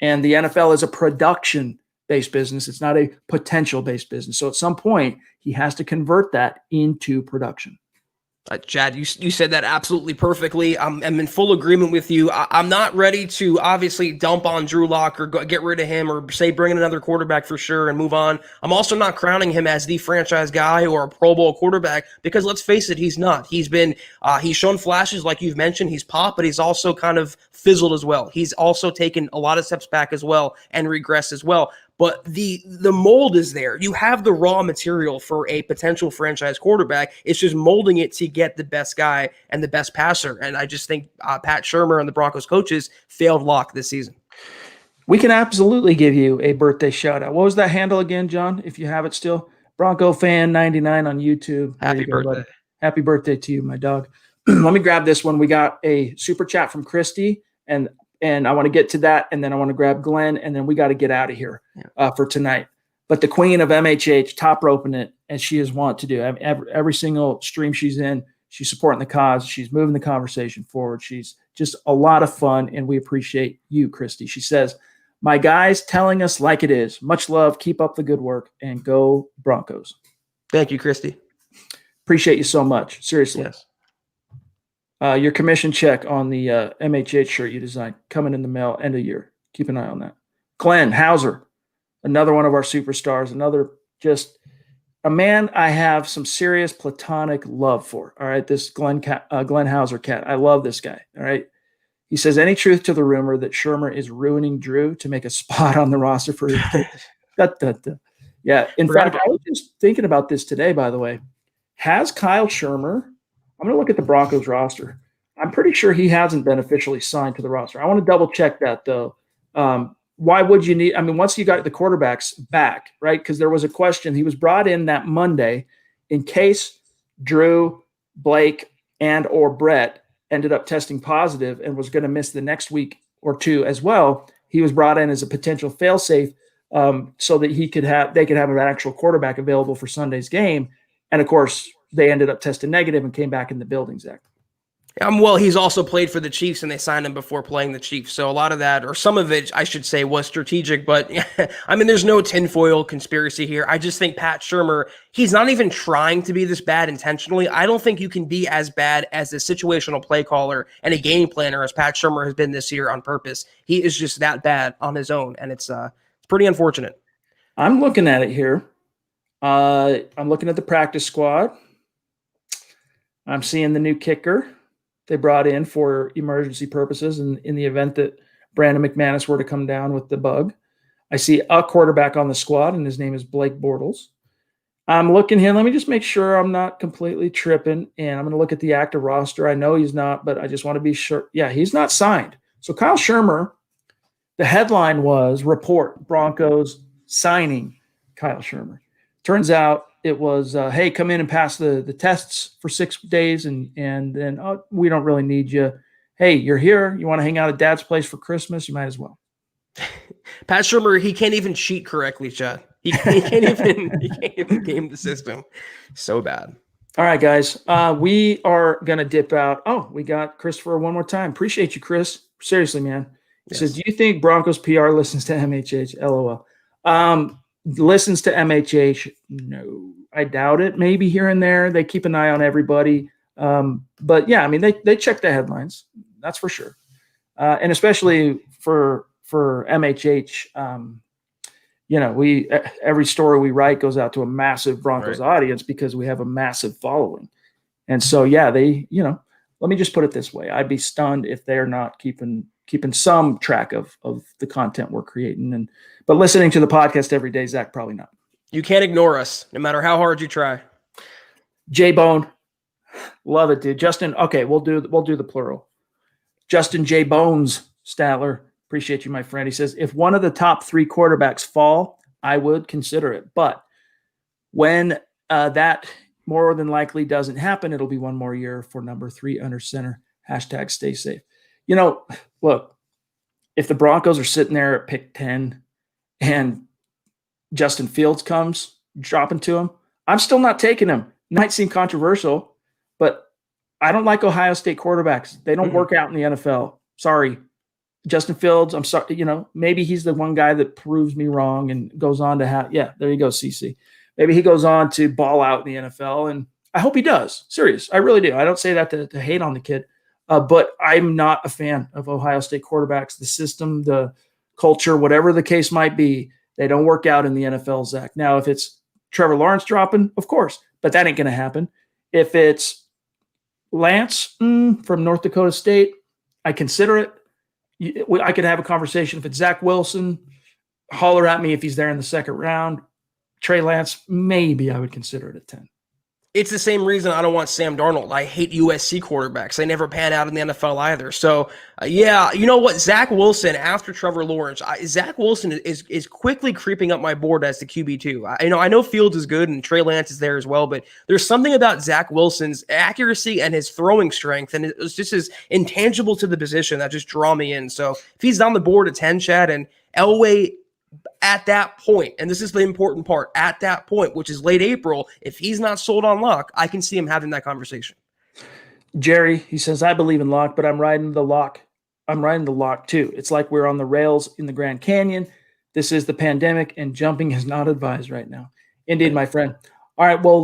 And the NFL is a production-based business. It's not a potential-based business. So at some point, he has to convert that into production. Chad, you said that absolutely perfectly. I'm in full agreement with you. I'm not ready to obviously dump on Drew Lock or get rid of him or say bring in another quarterback for sure and move on. I'm also not crowning him as the franchise guy or a Pro Bowl quarterback because let's face it, he's not. He's shown flashes like you've mentioned. He's popped, but he's also kind of fizzled as well. He's also taken a lot of steps back as well and regressed as well. But the mold is there. You have the raw material for a potential franchise quarterback. It's just molding it to get the best guy and the best passer. And I just think Pat Shurmur and the Broncos coaches failed Lock this season. We can absolutely give you a birthday shout out. What was that handle again, John? If you have it still, Bronco Fan 99 on YouTube. Happy birthday. Buddy. Happy birthday to you, my dog. Let me grab this one. We got a super chat from Christy, and I want to get to that, and then I want to grab Glenn, and then we got to get out of here for tonight. But the queen of MHH, top roping it, as she is wont to do. Every single stream she's in, she's supporting the cause. She's moving the conversation forward. She's just a lot of fun, and we appreciate you, Christy. She says, my guys telling us like it is. Much love. Keep up the good work, and go Broncos. Thank you, Christy. Appreciate you so much. Seriously. Yes. Your commission check on the MHH shirt you designed coming in the mail end of year. Keep an eye on that. Glenn Hauser, another one of our superstars, another just a man I have some serious platonic love for. All right, this Glenn Hauser cat. I love this guy. All right, He says, any truth to the rumor that Shermer is ruining Drew to make a spot on the roster for his kid? Yeah. In fact, I was just thinking about this today, by the way. Has Kyle Shermer, I'm going to look at the Broncos roster. I'm pretty sure he hasn't been officially signed to the roster. I want to double check that, though. Why would you need, I mean, once you got the quarterbacks back, right? Because there was a question. He was brought in that Monday in case Drew, Blake, and or Brett ended up testing positive and was going to miss the next week or two as well. He was brought in as a potential fail-safe so that they could have an actual quarterback available for Sunday's game. And of course, they ended up testing negative and came back in the building, Zach. Well, he's also played for the Chiefs, and they signed him before playing the Chiefs. So a lot of that, or some of it, I should say, was strategic. But, I mean, there's no tinfoil conspiracy here. I just think Pat Shermer, he's not even trying to be this bad intentionally. I don't think you can be as bad as a situational play caller and a game planner as Pat Shermer has been this year on purpose. He is just that bad on his own, and it's pretty unfortunate. I'm looking at it here. I'm looking at the practice squad. I'm seeing the new kicker they brought in for emergency purposes in the event that Brandon McManus were to come down with the bug. I see a quarterback on the squad, and his name is Blake Bortles. I'm looking here. Let me just make sure I'm not completely tripping, and I'm going to look at the active roster. I know he's not, but I just want to be sure. Yeah, he's not signed. So Kyle Shermer, the headline was, report Broncos signing Kyle Shermer. Turns out it was, hey, come in and pass the tests for 6 days, and then, oh, we don't really need you. Hey, you're here. You want to hang out at Dad's place for Christmas? You might as well. Pat Shermer, he can't even cheat correctly, Chad. He can't even game the system. So bad. All right, guys. We are going to dip out. Oh, we got Christopher one more time. Appreciate you, Chris. Seriously, man. He says, do you think Broncos PR listens to MHH? LOL. Listens to MHH? No, I doubt it. Maybe here and there. They keep an eye on everybody. But yeah, I mean, they check the headlines. That's for sure. And especially for MHH, every story we write goes out to a massive Broncos audience because we have a massive following. And so, yeah, let me just put it this way. I'd be stunned if they're not keeping some track of the content we're creating. But listening to the podcast every day, Zach, probably not. You can't ignore us, no matter how hard you try. J-Bone. Love it, dude. Justin, okay, we'll do the plural. Justin J. Bones Statler. Appreciate you, my friend. He says, if one of the top 3 quarterbacks fall, I would consider it. But when that more than likely doesn't happen, it'll be one more year for number 3 under center. # stay safe. Look, if the Broncos are sitting there at pick 10 and Justin Fields comes dropping to him, I'm still not taking him. It might seem controversial, but I don't like Ohio State quarterbacks. They don't work out in the NFL. Sorry. Justin Fields, I'm sorry, maybe he's the one guy that proves me wrong and goes on to have, there you go, CC. Maybe he goes on to ball out in the NFL, and I hope he does. Serious. I really do. I don't say that to hate on the kid, but I'm not a fan of Ohio State quarterbacks. The system, the culture, whatever the case might be, they don't work out in the NFL, Zach. Now, if it's Trevor Lawrence dropping, of course, but that ain't going to happen. If it's Lance from North Dakota State, I consider it. I could have a conversation. If it's Zach Wilson, holler at me if he's there in the second round. Trey Lance, maybe I would consider it a 10. It's the same reason I don't want Sam Darnold. I hate USC quarterbacks. They never pan out in the NFL either. So, you know what? Zach Wilson, after Trevor Lawrence, Zach Wilson is quickly creeping up my board as the QB2. I know Fields is good and Trey Lance is there as well, but there's something about Zach Wilson's accuracy and his throwing strength, and it's just as intangible to the position that just draw me in. So if he's on the board at 10, Chad, and Elway at that point, and this is the important part, at that point, which is late April, if he's not sold on Locke, I can see him having that conversation. Jerry, he says, I believe in Locke, but I'm riding the Locke. I'm riding the Locke too. It's like we're on the rails in the Grand Canyon. This is the pandemic, and jumping is not advised right now. Indeed, my friend. All right, well,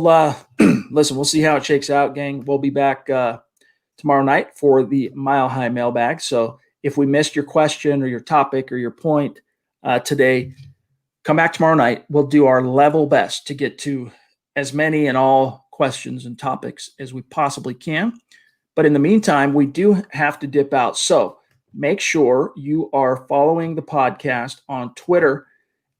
listen, we'll see how it shakes out, gang. We'll be back tomorrow night for the Mile High Mailbag. So if we missed your question or your topic or your point today, come back tomorrow night. We'll do our level best to get to as many and all questions and topics as we possibly can. But in the meantime, we do have to dip out. So make sure you are following the podcast on Twitter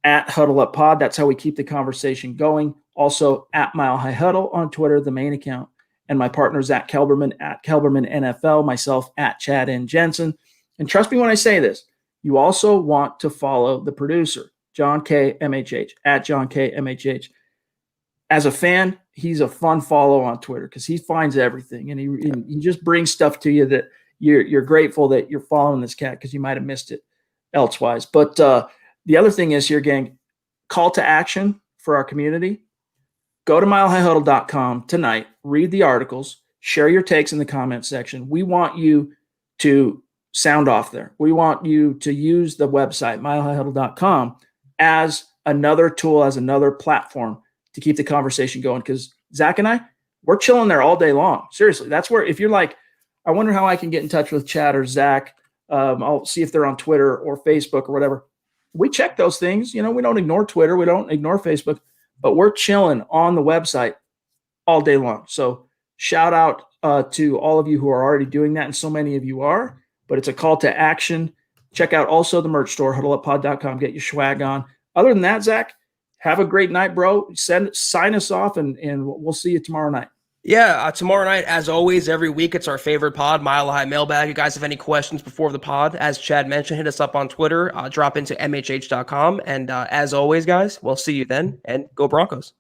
at Huddle Up Pod. That's how we keep the conversation going. Also at Mile High Huddle on Twitter, the main account. And my partner, Zach Kelberman at Kelberman NFL, myself at Chad N. Jensen. And trust me when I say this, you also want to follow the producer, John K. MHH, at John K. MHH. As a fan, he's a fun follow on Twitter because he finds everything. And he just brings stuff to you that you're grateful that you're following this cat because you might have missed it elsewise. But the other thing is here, gang, call to action for our community. Go to milehighhuddle.com tonight, read the articles, share your takes in the comments section. We want you to sound off there. We want you to use the website, milehighhuddle.com, as another tool, as another platform to keep the conversation going. Because Zach and I, we're chilling there all day long. Seriously, that's where, if you're like, I wonder how I can get in touch with Chad or Zach, I'll see if they're on Twitter or Facebook or whatever. We check those things. We don't ignore Twitter. We don't ignore Facebook. But we're chilling on the website all day long. So shout out to all of you who are already doing that, and so many of you are. But it's a call to action. Check out also the merch store, huddleuppod.com. Get your swag on. Other than that, Zach, have a great night, bro. Sign us off, and we'll see you tomorrow night. Yeah, tomorrow night, as always, every week, it's our favorite pod, Mile High Mailbag. You guys have any questions before the pod, as Chad mentioned, hit us up on Twitter, drop into mhh.com. And as always, guys, we'll see you then, and go Broncos.